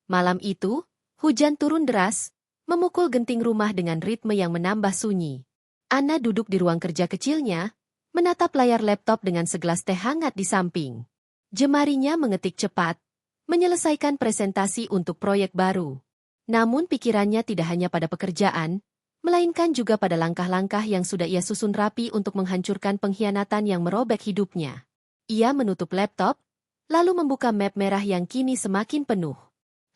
Malam itu, hujan turun deras, memukul genting rumah dengan ritme yang menambah sunyi. Anna duduk di ruang kerja kecilnya, menatap layar laptop dengan segelas teh hangat di samping. Jemarinya mengetik cepat, menyelesaikan presentasi untuk proyek baru. Namun pikirannya tidak hanya pada pekerjaan, melainkan juga pada langkah-langkah yang sudah ia susun rapi untuk menghancurkan pengkhianatan yang merobek hidupnya. Ia menutup laptop, lalu membuka map merah yang kini semakin penuh.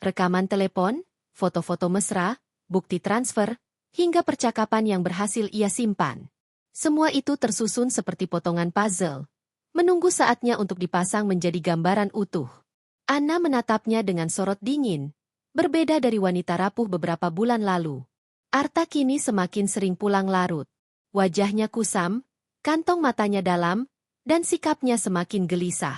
Rekaman telepon, foto-foto mesra, bukti transfer, hingga percakapan yang berhasil ia simpan. Semua itu tersusun seperti potongan puzzle, menunggu saatnya untuk dipasang menjadi gambaran utuh. Anna menatapnya dengan sorot dingin, berbeda dari wanita rapuh beberapa bulan lalu. Arta kini semakin sering pulang larut. Wajahnya kusam, kantong matanya dalam, dan sikapnya semakin gelisah.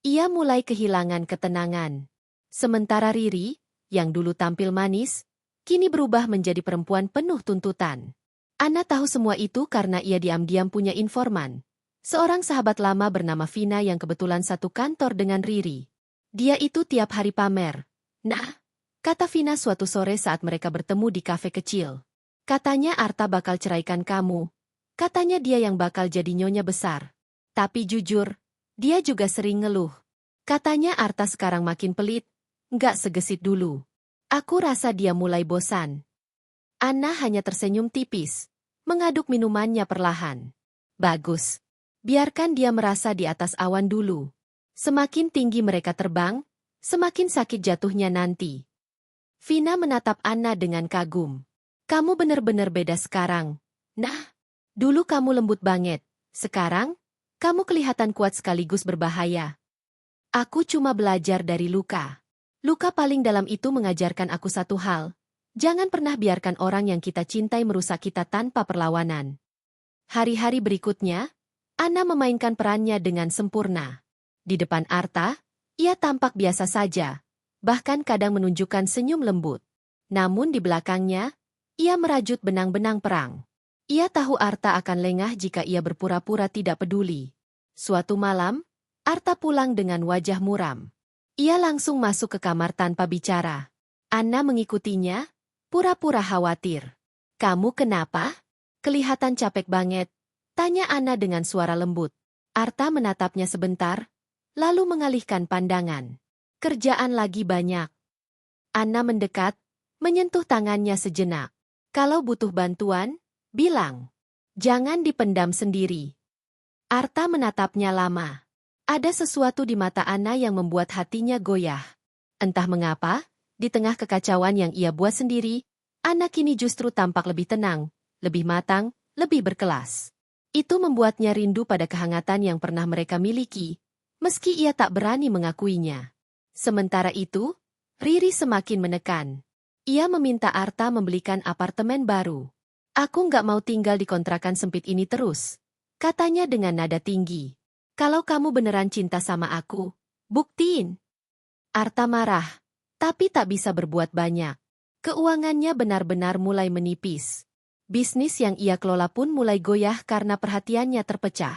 Ia mulai kehilangan ketenangan. Sementara Riri, yang dulu tampil manis, kini berubah menjadi perempuan penuh tuntutan. Anna tahu semua itu karena ia diam-diam punya informan. Seorang sahabat lama bernama Vina yang kebetulan satu kantor dengan Riri. Dia itu tiap hari pamer. Nah, kata Vina suatu sore saat mereka bertemu di kafe kecil. Katanya Arta bakal ceraikan kamu. Katanya dia yang bakal jadi nyonya besar. Tapi jujur, dia juga sering ngeluh. Katanya Arta sekarang makin pelit, nggak segesit dulu. Aku rasa dia mulai bosan. Anna hanya tersenyum tipis, mengaduk minumannya perlahan. Bagus. Biarkan dia merasa di atas awan dulu. Semakin tinggi mereka terbang, semakin sakit jatuhnya nanti. Vina menatap Anna dengan kagum. Kamu benar-benar beda sekarang. Nah, dulu kamu lembut banget. Sekarang, kamu kelihatan kuat sekaligus berbahaya. Aku cuma belajar dari luka. Luka paling dalam itu mengajarkan aku satu hal. Jangan pernah biarkan orang yang kita cintai merusak kita tanpa perlawanan. Hari-hari berikutnya, Anna memainkan perannya dengan sempurna. Di depan Arta, ia tampak biasa saja. Bahkan kadang menunjukkan senyum lembut. Namun di belakangnya, ia merajut benang-benang perang. Ia tahu Arta akan lengah jika ia berpura-pura tidak peduli. Suatu malam, Arta pulang dengan wajah muram. Ia langsung masuk ke kamar tanpa bicara. Anna mengikutinya, pura-pura khawatir. Kamu kenapa? Kelihatan capek banget, tanya Anna dengan suara lembut. Arta menatapnya sebentar, lalu mengalihkan pandangan. Kerjaan lagi banyak. Anna mendekat, menyentuh tangannya sejenak. Kalau butuh bantuan, bilang. Jangan dipendam sendiri. Arta menatapnya lama. Ada sesuatu di mata Anna yang membuat hatinya goyah. Entah mengapa, di tengah kekacauan yang ia buat sendiri, Anna kini justru tampak lebih tenang, lebih matang, lebih berkelas. Itu membuatnya rindu pada kehangatan yang pernah mereka miliki, meski ia tak berani mengakuinya. Sementara itu, Riri semakin menekan. Ia meminta Arta membelikan apartemen baru. Aku nggak mau tinggal di kontrakan sempit ini terus, katanya dengan nada tinggi. Kalau kamu beneran cinta sama aku, buktiin. Arta marah, tapi tak bisa berbuat banyak. Keuangannya benar-benar mulai menipis. Bisnis yang ia kelola pun mulai goyah karena perhatiannya terpecah.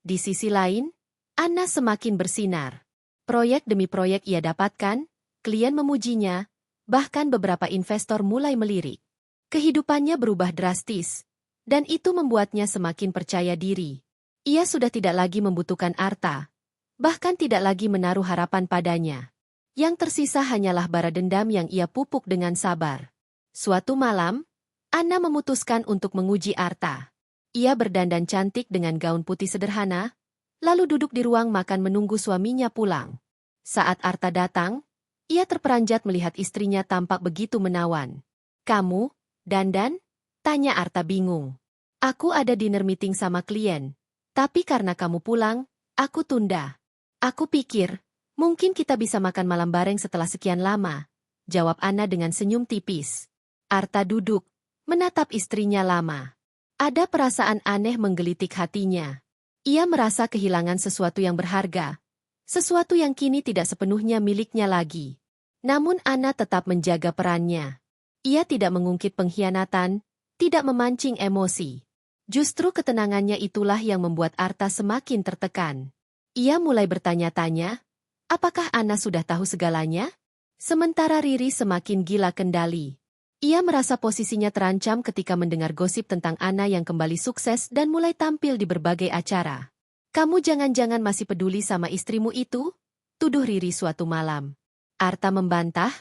Di sisi lain, Anna semakin bersinar. Proyek demi proyek ia dapatkan, klien memujinya, bahkan beberapa investor mulai melirik. Kehidupannya berubah drastis, dan itu membuatnya semakin percaya diri. Ia sudah tidak lagi membutuhkan Arta, bahkan tidak lagi menaruh harapan padanya. Yang tersisa hanyalah bara dendam yang ia pupuk dengan sabar. Suatu malam, Anna memutuskan untuk menguji Arta. Ia berdandan cantik dengan gaun putih sederhana, lalu duduk di ruang makan menunggu suaminya pulang. Saat Arta datang, ia terperanjat melihat istrinya tampak begitu menawan. Kamu, dandan? Tanya Arta bingung. Aku ada dinner meeting sama klien, tapi karena kamu pulang, aku tunda. Aku pikir, mungkin kita bisa makan malam bareng setelah sekian lama, jawab Anna dengan senyum tipis. Arta duduk, menatap istrinya lama. Ada perasaan aneh menggelitik hatinya. Ia merasa kehilangan sesuatu yang berharga, sesuatu yang kini tidak sepenuhnya miliknya lagi. Namun Anna tetap menjaga perannya. Ia tidak mengungkit pengkhianatan, tidak memancing emosi. Justru ketenangannya itulah yang membuat Arta semakin tertekan. Ia mulai bertanya-tanya, apakah Anna sudah tahu segalanya? Sementara Riri semakin gila kendali. Ia merasa posisinya terancam ketika mendengar gosip tentang Anna yang kembali sukses dan mulai tampil di berbagai acara. Kamu jangan-jangan masih peduli sama istrimu itu? Tuduh Riri suatu malam. Arta membantah,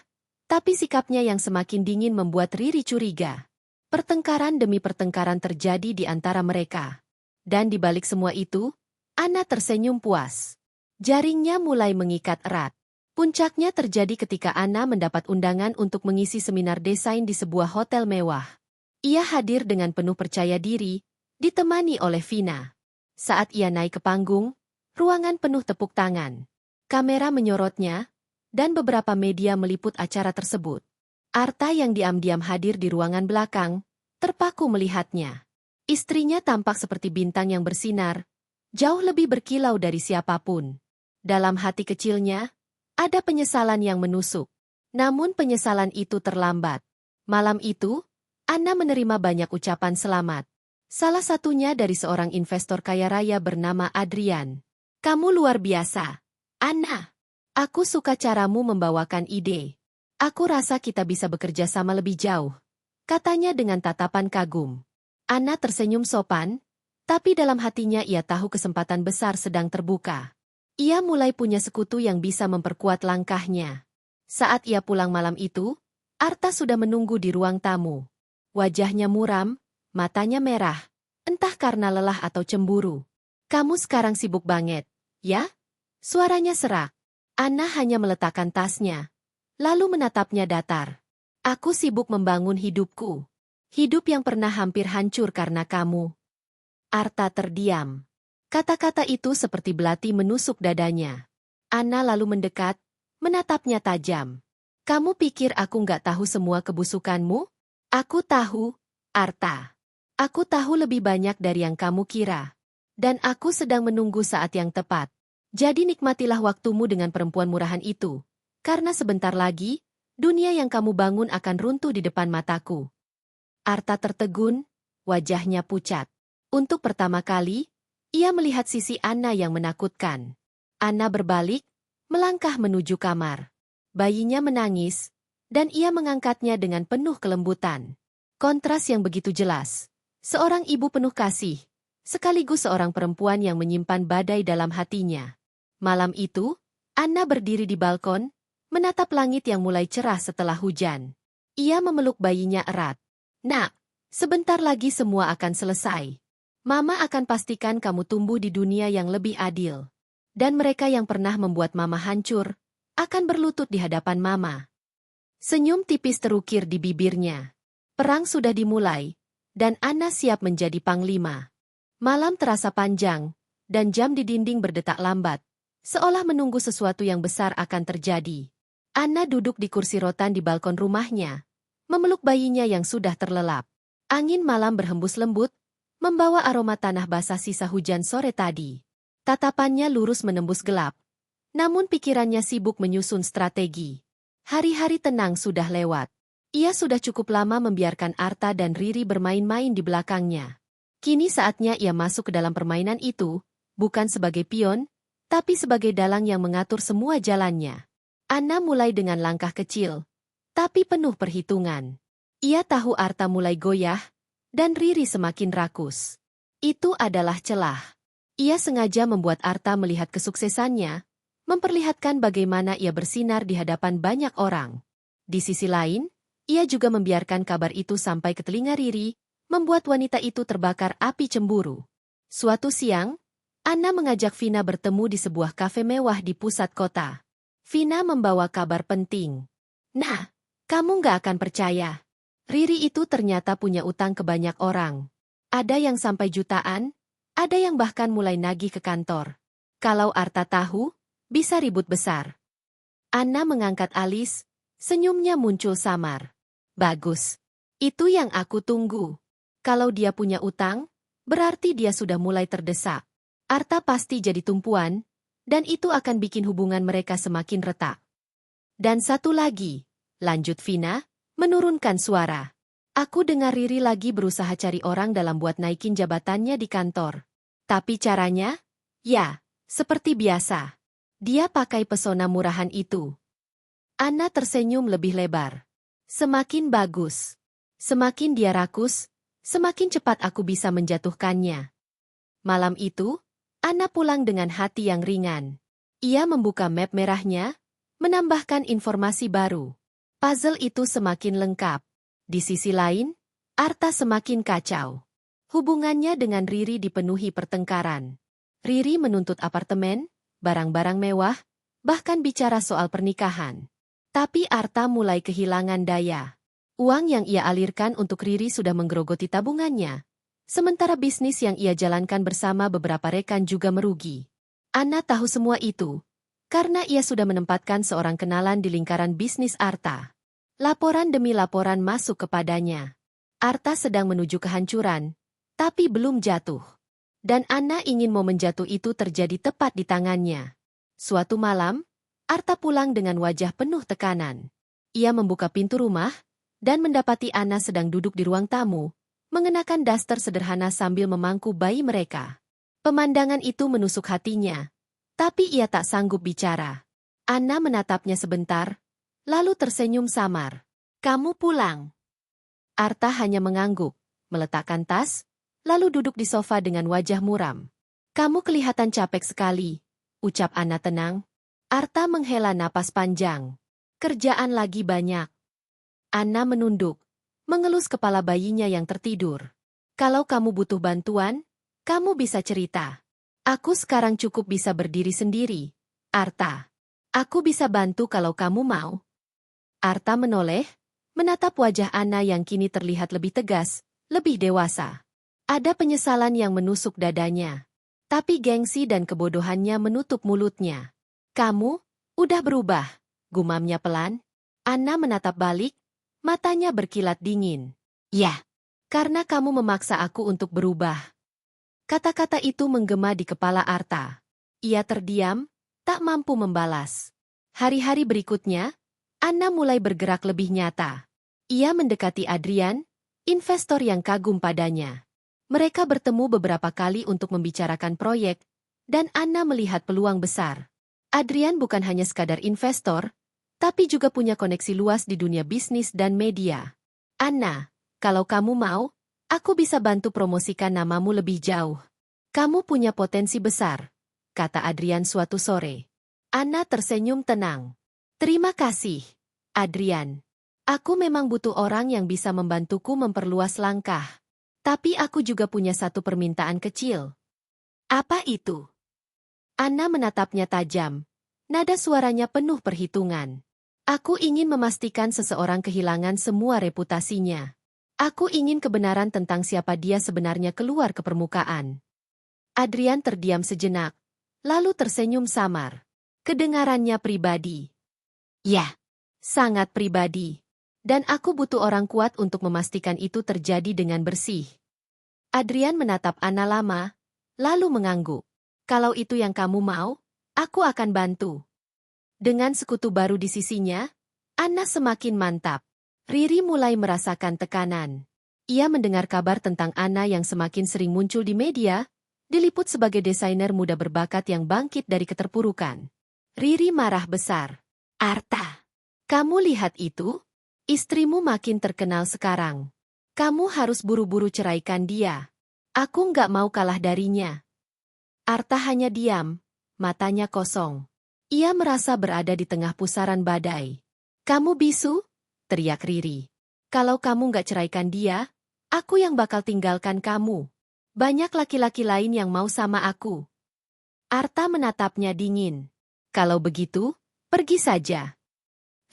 Tapi sikapnya yang semakin dingin membuat Riri curiga. Pertengkaran demi pertengkaran terjadi di antara mereka. Dan di balik semua itu, Anna tersenyum puas. Jaringnya mulai mengikat erat. Puncaknya terjadi ketika Anna mendapat undangan untuk mengisi seminar desain di sebuah hotel mewah. Ia hadir dengan penuh percaya diri, ditemani oleh Vina. Saat ia naik ke panggung, ruangan penuh tepuk tangan. Kamera menyorotnya, dan beberapa media meliput acara tersebut. Arta yang diam-diam hadir di ruangan belakang, terpaku melihatnya. Istrinya tampak seperti bintang yang bersinar, jauh lebih berkilau dari siapapun. Dalam hati kecilnya, ada penyesalan yang menusuk. Namun penyesalan itu terlambat. Malam itu, Anna menerima banyak ucapan selamat. Salah satunya dari seorang investor kaya raya bernama Adrian. "Kamu luar biasa, Anna. Aku suka caramu membawakan ide. Aku rasa kita bisa bekerja sama lebih jauh," katanya dengan tatapan kagum. Anna tersenyum sopan, tapi dalam hatinya ia tahu kesempatan besar sedang terbuka. Ia mulai punya sekutu yang bisa memperkuat langkahnya. Saat ia pulang malam itu, Arta sudah menunggu di ruang tamu. Wajahnya muram, matanya merah, entah karena lelah atau cemburu. "Kamu sekarang sibuk banget, ya?" Suaranya serak. Anna hanya meletakkan tasnya, lalu menatapnya datar. "Aku sibuk membangun hidupku. Hidup yang pernah hampir hancur karena kamu." Arta terdiam. Kata-kata itu seperti belati menusuk dadanya. Anna lalu mendekat, menatapnya tajam. "Kamu pikir aku nggak tahu semua kebusukanmu? Aku tahu, Arta. Aku tahu lebih banyak dari yang kamu kira. Dan aku sedang menunggu saat yang tepat. Jadi nikmatilah waktumu dengan perempuan murahan itu. Karena sebentar lagi, dunia yang kamu bangun akan runtuh di depan mataku." Arta tertegun, wajahnya pucat. Untuk pertama kali, ia melihat sisi Anna yang menakutkan. Anna berbalik, melangkah menuju kamar. Bayinya menangis, dan ia mengangkatnya dengan penuh kelembutan. Kontras yang begitu jelas. Seorang ibu penuh kasih, sekaligus seorang perempuan yang menyimpan badai dalam hatinya. Malam itu, Anna berdiri di balkon, menatap langit yang mulai cerah setelah hujan. Ia memeluk bayinya erat. "Nak, sebentar lagi semua akan selesai. Mama akan pastikan kamu tumbuh di dunia yang lebih adil. Dan mereka yang pernah membuat Mama hancur, akan berlutut di hadapan Mama." Senyum tipis terukir di bibirnya. Perang sudah dimulai, dan Anna siap menjadi panglima. Malam terasa panjang, dan jam di dinding berdetak lambat, seolah menunggu sesuatu yang besar akan terjadi. Anna duduk di kursi rotan di balkon rumahnya, memeluk bayinya yang sudah terlelap. Angin malam berhembus lembut, membawa aroma tanah basah sisa hujan sore tadi. Tatapannya lurus menembus gelap, namun pikirannya sibuk menyusun strategi. Hari-hari tenang sudah lewat. Ia sudah cukup lama membiarkan Arta dan Riri bermain-main di belakangnya. Kini saatnya ia masuk ke dalam permainan itu, bukan sebagai pion, tapi sebagai dalang yang mengatur semua jalannya. Anna mulai dengan langkah kecil, tapi penuh perhitungan. Ia tahu Arta mulai goyah, dan Riri semakin rakus. Itu adalah celah. Ia sengaja membuat Arta melihat kesuksesannya, memperlihatkan bagaimana ia bersinar di hadapan banyak orang. Di sisi lain, ia juga membiarkan kabar itu sampai ke telinga Riri, membuat wanita itu terbakar api cemburu. Suatu siang, Anna mengajak Vina bertemu di sebuah kafe mewah di pusat kota. Vina membawa kabar penting. "Nah, kamu nggak akan percaya. Riri itu ternyata punya utang ke banyak orang. Ada yang sampai jutaan, ada yang bahkan mulai nagih ke kantor. Kalau Arta tahu, bisa ribut besar." Anna mengangkat alis, senyumnya muncul samar. "Bagus. Itu yang aku tunggu. Kalau dia punya utang, berarti dia sudah mulai terdesak. Arta pasti jadi tumpuan, dan itu akan bikin hubungan mereka semakin retak." "Dan satu lagi," lanjut Vina, menurunkan suara. "Aku dengar Riri lagi berusaha cari orang dalam buat naikin jabatannya di kantor. Tapi caranya? Ya, seperti biasa. Dia pakai pesona murahan itu." Anna tersenyum lebih lebar. "Semakin bagus. Semakin dia rakus, semakin cepat aku bisa menjatuhkannya." Malam itu, Anna pulang dengan hati yang ringan. Ia membuka map merahnya, menambahkan informasi baru. Puzzle itu semakin lengkap. Di sisi lain, Arta semakin kacau. Hubungannya dengan Riri dipenuhi pertengkaran. Riri menuntut apartemen, barang-barang mewah, bahkan bicara soal pernikahan. Tapi Arta mulai kehilangan daya. Uang yang ia alirkan untuk Riri sudah menggerogoti tabungannya. Sementara bisnis yang ia jalankan bersama beberapa rekan juga merugi. Anna tahu semua itu, karena ia sudah menempatkan seorang kenalan di lingkaran bisnis Arta. Laporan demi laporan masuk kepadanya. Arta sedang menuju kehancuran, tapi belum jatuh. Dan Anna ingin momen jatuh itu terjadi tepat di tangannya. Suatu malam, Arta pulang dengan wajah penuh tekanan. Ia membuka pintu rumah, dan mendapati Anna sedang duduk di ruang tamu, mengenakan daster sederhana sambil memangku bayi mereka. Pemandangan itu menusuk hatinya. Tapi ia tak sanggup bicara. Anna menatapnya sebentar, lalu tersenyum samar. "Kamu pulang." Arta hanya mengangguk, meletakkan tas, lalu duduk di sofa dengan wajah muram. "Kamu kelihatan capek sekali," ucap Anna tenang. Arta menghela napas panjang. "Kerjaan lagi banyak." Anna menunduk, mengelus kepala bayinya yang tertidur. "Kalau kamu butuh bantuan, kamu bisa cerita. Aku sekarang cukup bisa berdiri sendiri, Arta. Aku bisa bantu kalau kamu mau." Arta menoleh, menatap wajah Anna yang kini terlihat lebih tegas, lebih dewasa. Ada penyesalan yang menusuk dadanya. Tapi gengsi dan kebodohannya menutup mulutnya. "Kamu udah berubah," gumamnya pelan. Anna menatap balik, matanya berkilat dingin. "Ya, karena kamu memaksa aku untuk berubah." Kata-kata itu menggema di kepala Arta. Ia terdiam, tak mampu membalas. Hari-hari berikutnya, Anna mulai bergerak lebih nyata. Ia mendekati Adrian, investor yang kagum padanya. Mereka bertemu beberapa kali untuk membicarakan proyek, dan Anna melihat peluang besar. Adrian bukan hanya sekadar investor, tapi juga punya koneksi luas di dunia bisnis dan media. "Anna, kalau kamu mau, aku bisa bantu promosikan namamu lebih jauh. Kamu punya potensi besar," kata Adrian suatu sore. Anna tersenyum tenang. "Terima kasih, Adrian. Aku memang butuh orang yang bisa membantuku memperluas langkah. Tapi aku juga punya satu permintaan kecil." "Apa itu?" Anna menatapnya tajam. Nada suaranya penuh perhitungan. "Aku ingin memastikan seseorang kehilangan semua reputasinya. Aku ingin kebenaran tentang siapa dia sebenarnya keluar ke permukaan." Adrian terdiam sejenak, lalu tersenyum samar. "Kedengarannya pribadi." "Ya, sangat pribadi. Dan aku butuh orang kuat untuk memastikan itu terjadi dengan bersih." Adrian menatap Anna lama, lalu mengangguk. "Kalau itu yang kamu mau, aku akan bantu." Dengan sekutu baru di sisinya, Anna semakin mantap. Riri mulai merasakan tekanan. Ia mendengar kabar tentang Anna yang semakin sering muncul di media, diliput sebagai desainer muda berbakat yang bangkit dari keterpurukan. Riri marah besar. "Arta, kamu lihat itu? Istrimu makin terkenal sekarang. Kamu harus buru-buru ceraikan dia. Aku nggak mau kalah darinya." Arta hanya diam, matanya kosong. Ia merasa berada di tengah pusaran badai. "Kamu bisu?" teriak Riri. "Kalau kamu nggak ceraikan dia, aku yang bakal tinggalkan kamu. Banyak laki-laki lain yang mau sama aku." Arta menatapnya dingin. "Kalau begitu, pergi saja."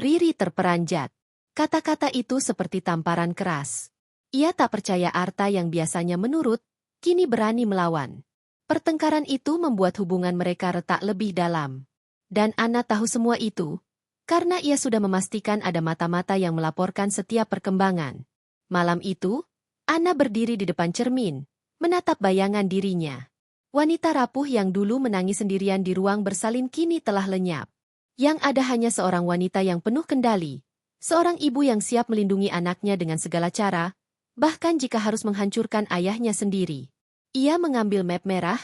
Riri terperanjat. Kata-kata itu seperti tamparan keras. Ia tak percaya Arta yang biasanya menurut, kini berani melawan. Pertengkaran itu membuat hubungan mereka retak lebih dalam. Dan Anna tahu semua itu, karena ia sudah memastikan ada mata-mata yang melaporkan setiap perkembangan. Malam itu, Anna berdiri di depan cermin, menatap bayangan dirinya. Wanita rapuh yang dulu menangis sendirian di ruang bersalin kini telah lenyap. Yang ada hanya seorang wanita yang penuh kendali, seorang ibu yang siap melindungi anaknya dengan segala cara, bahkan jika harus menghancurkan ayahnya sendiri. Ia mengambil map merah,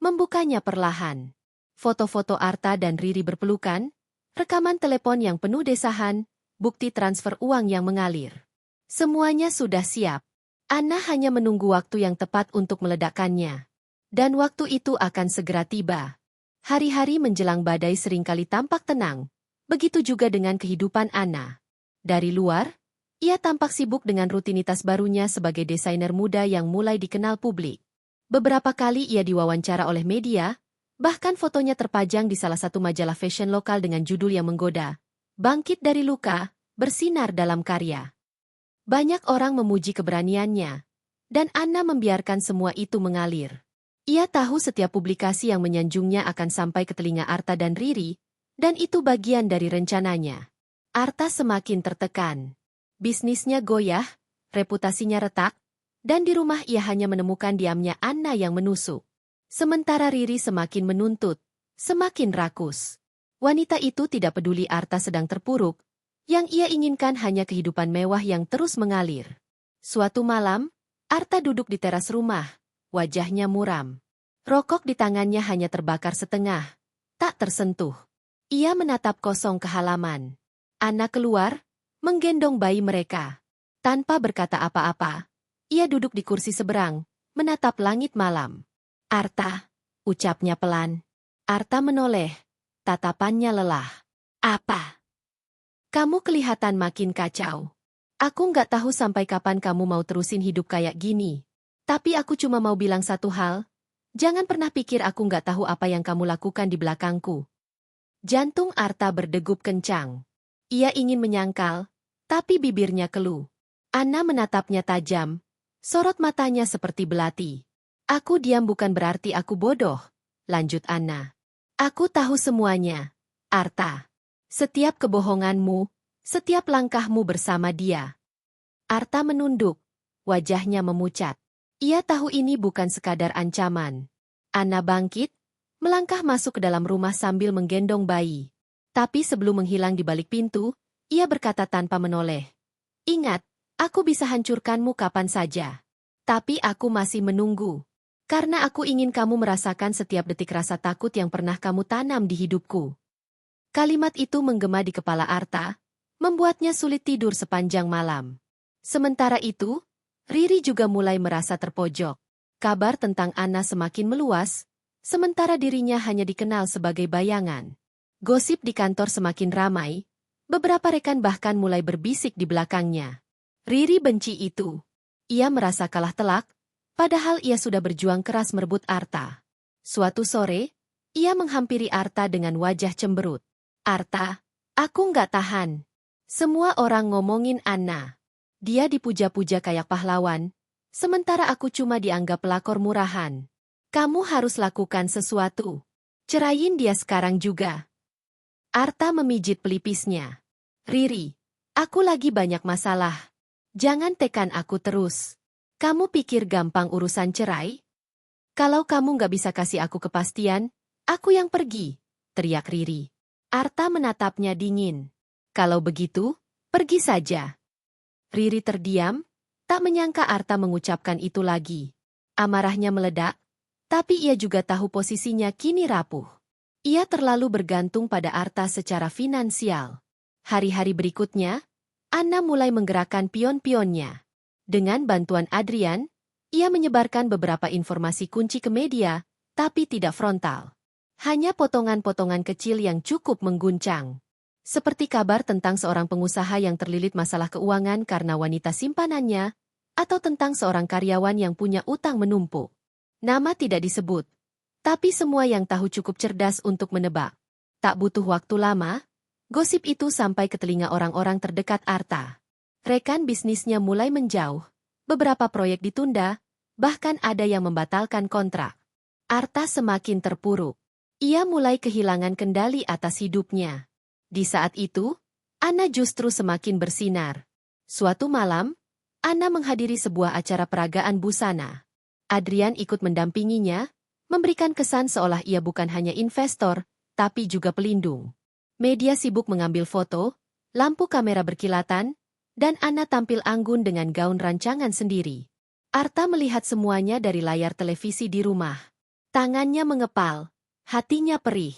membukanya perlahan. Foto-foto Arta dan Riri berpelukan, rekaman telepon yang penuh desahan, bukti transfer uang yang mengalir. Semuanya sudah siap. Anna hanya menunggu waktu yang tepat untuk meledakkannya. Dan waktu itu akan segera tiba. Hari-hari menjelang badai seringkali tampak tenang. Begitu juga dengan kehidupan Anna. Dari luar, ia tampak sibuk dengan rutinitas barunya sebagai desainer muda yang mulai dikenal publik. Beberapa kali ia diwawancara oleh media, bahkan fotonya terpajang di salah satu majalah fashion lokal dengan judul yang menggoda, "Bangkit dari Luka, Bersinar dalam Karya." Banyak orang memuji keberaniannya, dan Anna membiarkan semua itu mengalir. Ia tahu setiap publikasi yang menyanjungnya akan sampai ke telinga Arta dan Riri, dan itu bagian dari rencananya. Arta semakin tertekan. Bisnisnya goyah, reputasinya retak, dan di rumah ia hanya menemukan diamnya Anna yang menusuk. Sementara Riri semakin menuntut, semakin rakus. Wanita itu tidak peduli Arta sedang terpuruk, yang ia inginkan hanya kehidupan mewah yang terus mengalir. Suatu malam, Arta duduk di teras rumah, wajahnya muram. Rokok di tangannya hanya terbakar setengah, tak tersentuh. Ia menatap kosong ke halaman. Anna keluar, menggendong bayi mereka. Tanpa berkata apa-apa, ia duduk di kursi seberang, menatap langit malam. "Arta," ucapnya pelan. Arta menoleh, tatapannya lelah. "Apa?" "Kamu kelihatan makin kacau. Aku nggak tahu sampai kapan kamu mau terusin hidup kayak gini. Tapi aku cuma mau bilang satu hal, jangan pernah pikir aku nggak tahu apa yang kamu lakukan di belakangku." Jantung Arta berdegup kencang. Ia ingin menyangkal, tapi bibirnya keluh. Anna menatapnya tajam, sorot matanya seperti belati. "Aku diam bukan berarti aku bodoh," lanjut Anna. "Aku tahu semuanya, Arta. Setiap kebohonganmu, setiap langkahmu bersama dia." Arta menunduk, wajahnya memucat. Ia tahu ini bukan sekadar ancaman. Anna bangkit, melangkah masuk ke dalam rumah sambil menggendong bayi. Tapi sebelum menghilang di balik pintu, ia berkata tanpa menoleh. "Ingat, aku bisa hancurkanmu kapan saja. Tapi aku masih menunggu. Karena aku ingin kamu merasakan setiap detik rasa takut yang pernah kamu tanam di hidupku." Kalimat itu menggema di kepala Arta, membuatnya sulit tidur sepanjang malam. Sementara itu, Riri juga mulai merasa terpojok. Kabar tentang Anna semakin meluas, sementara dirinya hanya dikenal sebagai bayangan. Gosip di kantor semakin ramai, beberapa rekan bahkan mulai berbisik di belakangnya. Riri benci itu. Ia merasa kalah telak, padahal ia sudah berjuang keras merebut Arta. Suatu sore, ia menghampiri Arta dengan wajah cemberut. "Arta, aku nggak tahan. Semua orang ngomongin Anna. Dia dipuja-puja kayak pahlawan, sementara aku cuma dianggap pelakor murahan. Kamu harus lakukan sesuatu. Ceraiin dia sekarang juga." Arta memijit pelipisnya. "Riri, aku lagi banyak masalah. Jangan tekan aku terus. Kamu pikir gampang urusan cerai? Kalau kamu nggak bisa kasih aku kepastian, aku yang pergi," teriak Riri. Arta menatapnya dingin. "Kalau begitu, pergi saja." Riri terdiam, tak menyangka Arta mengucapkan itu lagi. Amarahnya meledak, tapi ia juga tahu posisinya kini rapuh. Ia terlalu bergantung pada Arta secara finansial. Hari-hari berikutnya, Anna mulai menggerakkan pion-pionnya. Dengan bantuan Adrian, ia menyebarkan beberapa informasi kunci ke media, tapi tidak frontal. Hanya potongan-potongan kecil yang cukup mengguncang. Seperti kabar tentang seorang pengusaha yang terlilit masalah keuangan karena wanita simpanannya, atau tentang seorang karyawan yang punya utang menumpuk. Nama tidak disebut, tapi semua yang tahu cukup cerdas untuk menebak. Tak butuh waktu lama, gosip itu sampai ke telinga orang-orang terdekat Arta. Rekan bisnisnya mulai menjauh, beberapa proyek ditunda, bahkan ada yang membatalkan kontrak. Arta semakin terpuruk. Ia mulai kehilangan kendali atas hidupnya. Di saat itu, Anna justru semakin bersinar. Suatu malam, Anna menghadiri sebuah acara peragaan busana. Adrian ikut mendampinginya, memberikan kesan seolah ia bukan hanya investor, tapi juga pelindung. Media sibuk mengambil foto, lampu kamera berkilatan, dan Anna tampil anggun dengan gaun rancangan sendiri. Arta melihat semuanya dari layar televisi di rumah. Tangannya mengepal, hatinya perih.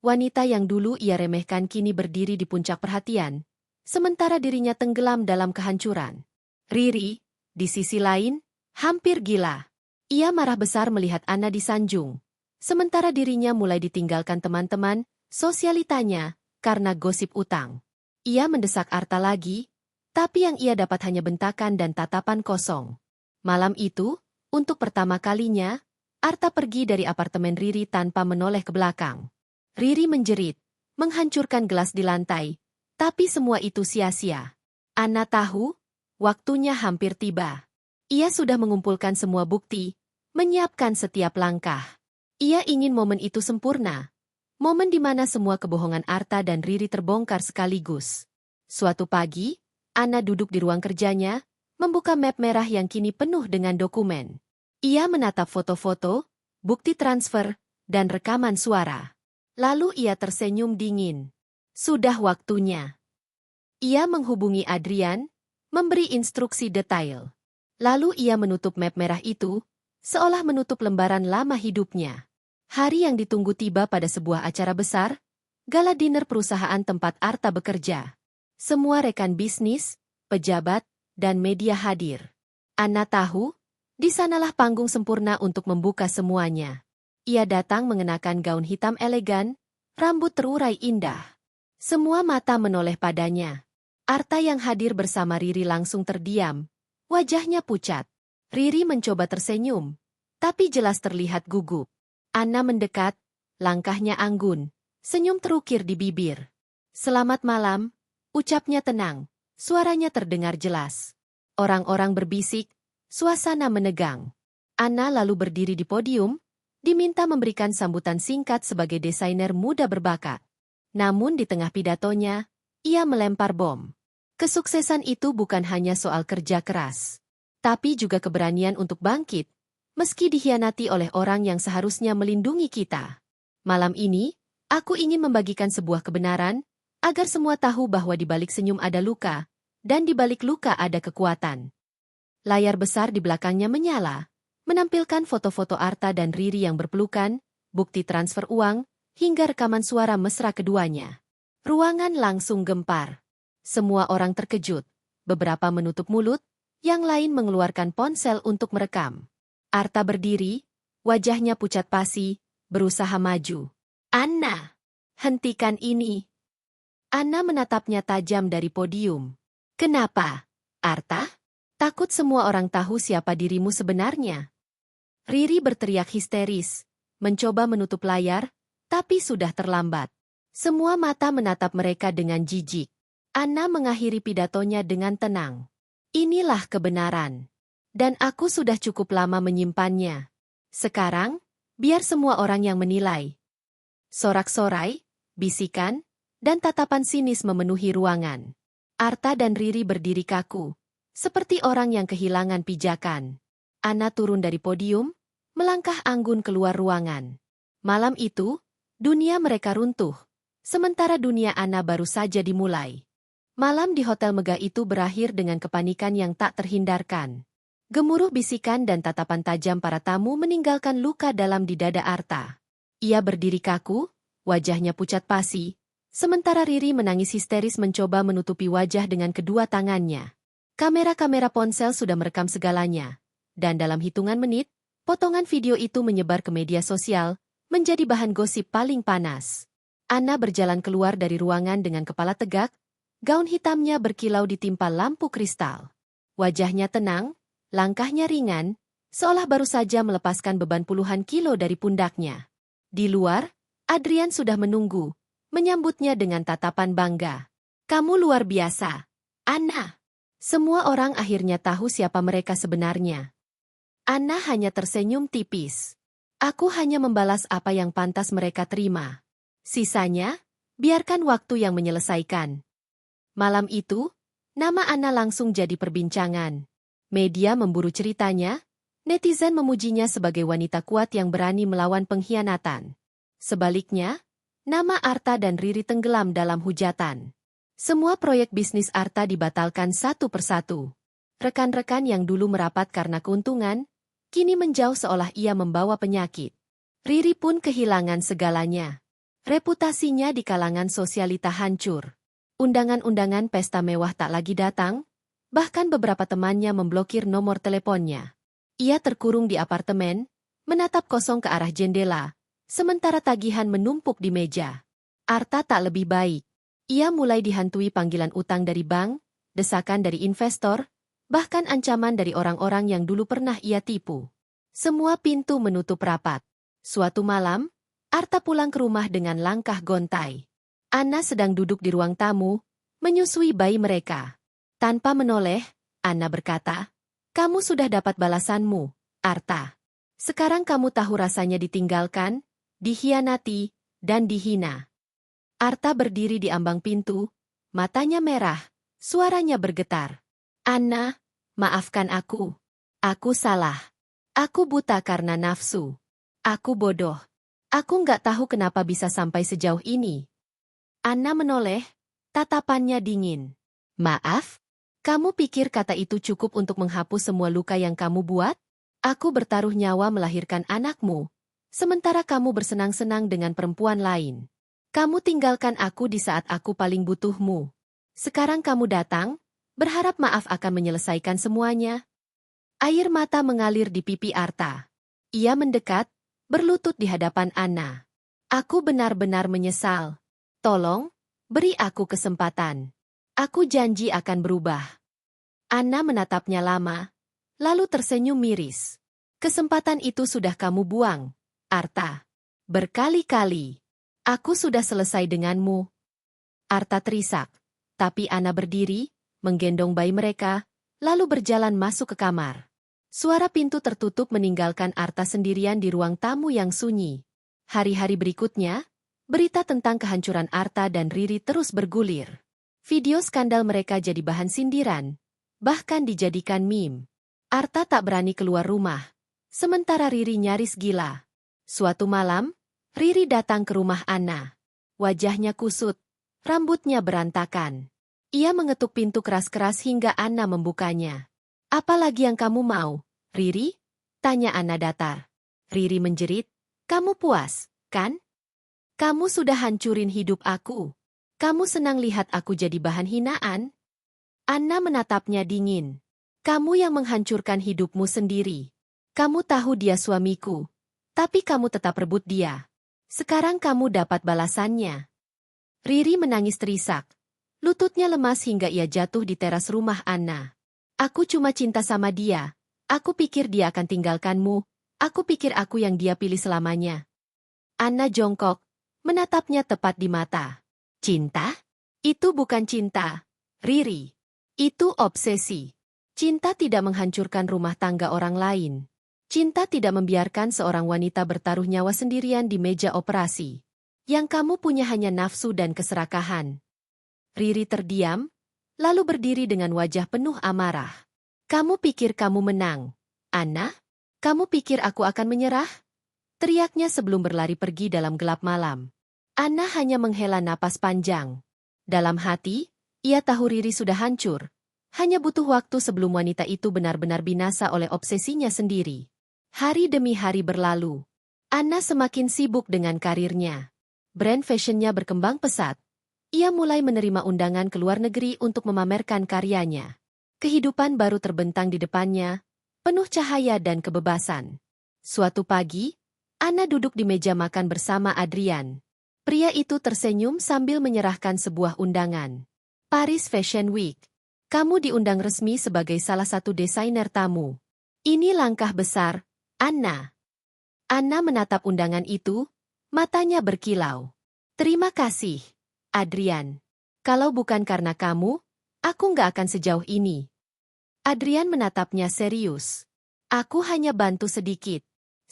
Wanita yang dulu ia remehkan kini berdiri di puncak perhatian, sementara dirinya tenggelam dalam kehancuran. Riri, di sisi lain, hampir gila. Ia marah besar melihat Anna disanjung, sementara dirinya mulai ditinggalkan teman-teman, sosialitanya, karena gosip utang. Ia mendesak Arta lagi, tapi yang ia dapat hanya bentakan dan tatapan kosong. Malam itu, untuk pertama kalinya, Arta pergi dari apartemen Riri tanpa menoleh ke belakang. Riri menjerit, menghancurkan gelas di lantai, tapi semua itu sia-sia. Anna tahu, waktunya hampir tiba. Ia sudah mengumpulkan semua bukti, menyiapkan setiap langkah. Ia ingin momen itu sempurna. Momen di mana semua kebohongan Arta dan Riri terbongkar sekaligus. Suatu pagi, Anna duduk di ruang kerjanya, membuka map merah yang kini penuh dengan dokumen. Ia menatap foto-foto, bukti transfer, dan rekaman suara. Lalu ia tersenyum dingin. Sudah waktunya. Ia menghubungi Adrian, memberi instruksi detail. Lalu ia menutup map merah itu, seolah menutup lembaran lama hidupnya. Hari yang ditunggu tiba pada sebuah acara besar, gala dinner perusahaan tempat Arta bekerja. Semua rekan bisnis, pejabat, dan media hadir. Anna tahu, di sanalah panggung sempurna untuk membuka semuanya. Ia datang mengenakan gaun hitam elegan, rambut terurai indah. Semua mata menoleh padanya. Arta yang hadir bersama Riri langsung terdiam, wajahnya pucat. Riri mencoba tersenyum, tapi jelas terlihat gugup. Anna mendekat, langkahnya anggun, senyum terukir di bibir. Selamat malam, ucapnya tenang, suaranya terdengar jelas. Orang-orang berbisik, suasana menegang. Anna lalu berdiri di podium, diminta memberikan sambutan singkat sebagai desainer muda berbakat. Namun di tengah pidatonya, ia melempar bom. Kesuksesan itu bukan hanya soal kerja keras, tapi juga keberanian untuk bangkit, meski dikhianati oleh orang yang seharusnya melindungi kita. Malam ini, aku ingin membagikan sebuah kebenaran, agar semua tahu bahwa di balik senyum ada luka, dan di balik luka ada kekuatan. Layar besar di belakangnya menyala, menampilkan foto-foto Arta dan Riri yang berpelukan, bukti transfer uang, hingga rekaman suara mesra keduanya. Ruangan langsung gempar. Semua orang terkejut, beberapa menutup mulut, yang lain mengeluarkan ponsel untuk merekam. Arta berdiri, wajahnya pucat pasi, berusaha maju. Anna, hentikan ini. Anna menatapnya tajam dari podium. Kenapa, Arta? Takut semua orang tahu siapa dirimu sebenarnya. Riri berteriak histeris, mencoba menutup layar, tapi sudah terlambat. Semua mata menatap mereka dengan jijik. Anna mengakhiri pidatonya dengan tenang. Inilah kebenaran. Dan aku sudah cukup lama menyimpannya. Sekarang, biar semua orang yang menilai. Sorak-sorai, bisikan, dan tatapan sinis memenuhi ruangan. Arta dan Riri berdiri kaku, seperti orang yang kehilangan pijakan. Anna turun dari podium, melangkah anggun keluar ruangan. Malam itu, dunia mereka runtuh, sementara dunia Anna baru saja dimulai. Malam di hotel megah itu berakhir dengan kepanikan yang tak terhindarkan. Gemuruh bisikan dan tatapan tajam para tamu meninggalkan luka dalam di dada Arta. Ia berdiri kaku, wajahnya pucat pasi, sementara Riri menangis histeris mencoba menutupi wajah dengan kedua tangannya. Kamera-kamera ponsel sudah merekam segalanya, dan dalam hitungan menit, potongan video itu menyebar ke media sosial, menjadi bahan gosip paling panas. Anna berjalan keluar dari ruangan dengan kepala tegak, gaun hitamnya berkilau ditimpa lampu kristal. Wajahnya tenang, langkahnya ringan, seolah baru saja melepaskan beban puluhan kilo dari pundaknya. Di luar, Adrian sudah menunggu, menyambutnya dengan tatapan bangga. Kamu luar biasa, Anna. Semua orang akhirnya tahu siapa mereka sebenarnya. Anna hanya tersenyum tipis. Aku hanya membalas apa yang pantas mereka terima. Sisanya, biarkan waktu yang menyelesaikan. Malam itu, nama Anna langsung jadi perbincangan. Media memburu ceritanya, netizen memujinya sebagai wanita kuat yang berani melawan pengkhianatan. Sebaliknya, nama Arta dan Riri tenggelam dalam hujatan. Semua proyek bisnis Arta dibatalkan satu persatu. Rekan-rekan yang dulu merapat karena keuntungan, kini menjauh seolah ia membawa penyakit. Riri pun kehilangan segalanya. Reputasinya di kalangan sosialita hancur. Undangan-undangan pesta mewah tak lagi datang, bahkan beberapa temannya memblokir nomor teleponnya. Ia terkurung di apartemen, menatap kosong ke arah jendela, sementara tagihan menumpuk di meja. Arta tak lebih baik. Ia mulai dihantui panggilan utang dari bank, desakan dari investor, bahkan ancaman dari orang-orang yang dulu pernah ia tipu. Semua pintu menutup rapat. Suatu malam, Arta pulang ke rumah dengan langkah gontai. Anna sedang duduk di ruang tamu, menyusui bayi mereka. Tanpa menoleh, Anna berkata, "Kamu sudah dapat balasanmu, Arta. Sekarang kamu tahu rasanya ditinggalkan, dikhianati, dan dihina." Arta berdiri di ambang pintu, matanya merah, suaranya bergetar. "Anna, maafkan aku. Aku salah. Aku buta karena nafsu. Aku bodoh. Aku nggak tahu kenapa bisa sampai sejauh ini." Anna menoleh, tatapannya dingin. "Maaf? Kamu pikir kata itu cukup untuk menghapus semua luka yang kamu buat? Aku bertaruh nyawa melahirkan anakmu, sementara kamu bersenang-senang dengan perempuan lain. Kamu tinggalkan aku di saat aku paling butuhmu. Sekarang kamu datang, berharap maaf akan menyelesaikan semuanya." Air mata mengalir di pipi Arta. Ia mendekat, berlutut di hadapan Anna. "Aku benar-benar menyesal. Tolong, beri aku kesempatan. Aku janji akan berubah." Anna menatapnya lama, lalu tersenyum miris. "Kesempatan itu sudah kamu buang, Arta. Berkali-kali. Aku sudah selesai denganmu." Arta terisak, tapi Anna berdiri, menggendong bayi mereka, lalu berjalan masuk ke kamar. Suara pintu tertutup meninggalkan Arta sendirian di ruang tamu yang sunyi. Hari-hari berikutnya, berita tentang kehancuran Arta dan Riri terus bergulir. Video skandal mereka jadi bahan sindiran, bahkan dijadikan meme. Arta tak berani keluar rumah, sementara Riri nyaris gila. Suatu malam, Riri datang ke rumah Anna. Wajahnya kusut, rambutnya berantakan. Ia mengetuk pintu keras-keras hingga Anna membukanya. "Apa lagi yang kamu mau, Riri?" tanya Anna datar. Riri menjerit, "Kamu puas, kan? Kamu sudah hancurin hidup aku. Kamu senang lihat aku jadi bahan hinaan?" Anna menatapnya dingin. "Kamu yang menghancurkan hidupmu sendiri. Kamu tahu dia suamiku, tapi kamu tetap rebut dia. Sekarang kamu dapat balasannya." Riri menangis terisak. Lututnya lemas hingga ia jatuh di teras rumah Anna. "Aku cuma cinta sama dia. Aku pikir dia akan tinggalkanmu. Aku pikir aku yang dia pilih selamanya." Anna jongkok, menatapnya tepat di mata. "Cinta? Itu bukan cinta, Riri. Itu obsesi. Cinta tidak menghancurkan rumah tangga orang lain. Cinta tidak membiarkan seorang wanita bertaruh nyawa sendirian di meja operasi. Yang kamu punya hanya nafsu dan keserakahan." Riri terdiam, lalu berdiri dengan wajah penuh amarah. "Kamu pikir kamu menang, Anna? Kamu pikir aku akan menyerah?" teriaknya sebelum berlari pergi dalam gelap malam. Anna hanya menghela napas panjang. Dalam hati, ia tahu Riri sudah hancur. Hanya butuh waktu sebelum wanita itu benar-benar binasa oleh obsesinya sendiri. Hari demi hari berlalu. Anna semakin sibuk dengan karirnya. Brand fashionnya berkembang pesat. Ia mulai menerima undangan ke luar negeri untuk memamerkan karyanya. Kehidupan baru terbentang di depannya, penuh cahaya dan kebebasan. Suatu pagi, Anna duduk di meja makan bersama Adrian. Pria itu tersenyum sambil menyerahkan sebuah undangan. "Paris Fashion Week. Kamu diundang resmi sebagai salah satu desainer tamu. Ini langkah besar, Anna." Anna menatap undangan itu, matanya berkilau. "Terima kasih, Adrian. Kalau bukan karena kamu, aku nggak akan sejauh ini." Adrian menatapnya serius. "Aku hanya bantu sedikit.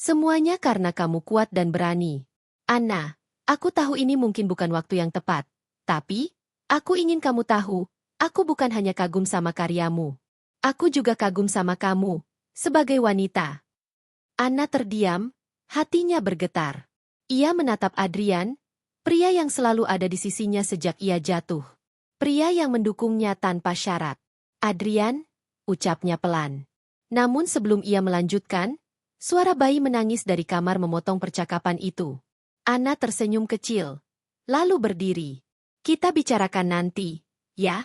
Semuanya karena kamu kuat dan berani. Anna, aku tahu ini mungkin bukan waktu yang tepat. Tapi, aku ingin kamu tahu, aku bukan hanya kagum sama karyamu. Aku juga kagum sama kamu, sebagai wanita." Anna terdiam, hatinya bergetar. Ia menatap Adrian, pria yang selalu ada di sisinya sejak ia jatuh. Pria yang mendukungnya tanpa syarat. "Adrian," ucapnya pelan. Namun sebelum ia melanjutkan, suara bayi menangis dari kamar memotong percakapan itu. Anna tersenyum kecil, lalu berdiri. "Kita bicarakan nanti, ya?"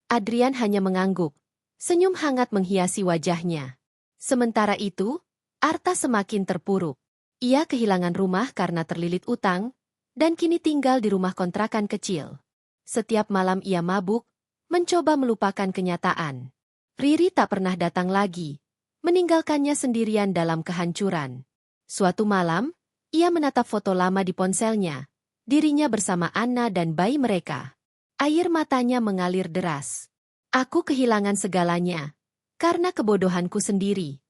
Adrian hanya mengangguk. Senyum hangat menghiasi wajahnya. Sementara itu, Arta semakin terpuruk. Ia kehilangan rumah karena terlilit utang, dan kini tinggal di rumah kontrakan kecil. Setiap malam ia mabuk, mencoba melupakan kenyataan. Riri tak pernah datang lagi, meninggalkannya sendirian dalam kehancuran. Suatu malam, ia menatap foto lama di ponselnya, dirinya bersama Anna dan bayi mereka. Air matanya mengalir deras. Aku kehilangan segalanya, karena kebodohanku sendiri.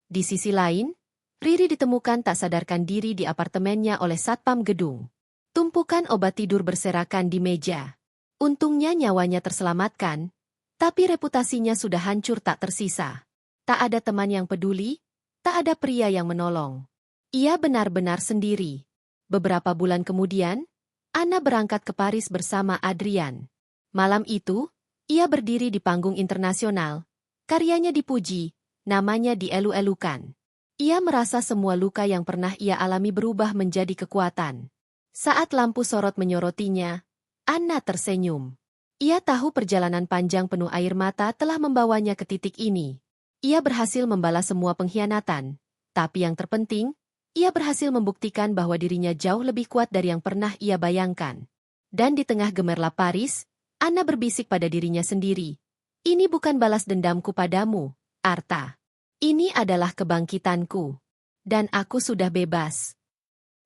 Di sisi lain, Riri ditemukan tak sadarkan diri di apartemennya oleh satpam gedung. Tumpukan obat tidur berserakan di meja. Untungnya nyawanya terselamatkan, tapi reputasinya sudah hancur tak tersisa. Tak ada teman yang peduli, tak ada pria yang menolong. Ia benar-benar sendiri. Beberapa bulan kemudian, Anna berangkat ke Paris bersama Adrian. Malam itu, ia berdiri di panggung internasional. Karyanya dipuji, namanya dielu-elukan. Ia merasa semua luka yang pernah ia alami berubah menjadi kekuatan. Saat lampu sorot menyorotinya, Anna tersenyum. Ia tahu perjalanan panjang penuh air mata telah membawanya ke titik ini. Ia berhasil membalas semua pengkhianatan, tapi yang terpenting, ia berhasil membuktikan bahwa dirinya jauh lebih kuat dari yang pernah ia bayangkan. Dan di tengah gemerlap Paris, Anna berbisik pada dirinya sendiri. Ini bukan balas dendamku padamu, Arta. Ini adalah kebangkitanku. Dan aku sudah bebas.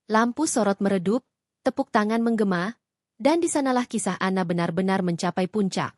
Lampu sorot meredup, tepuk tangan menggema, dan di sanalah kisah Anna benar-benar mencapai puncak.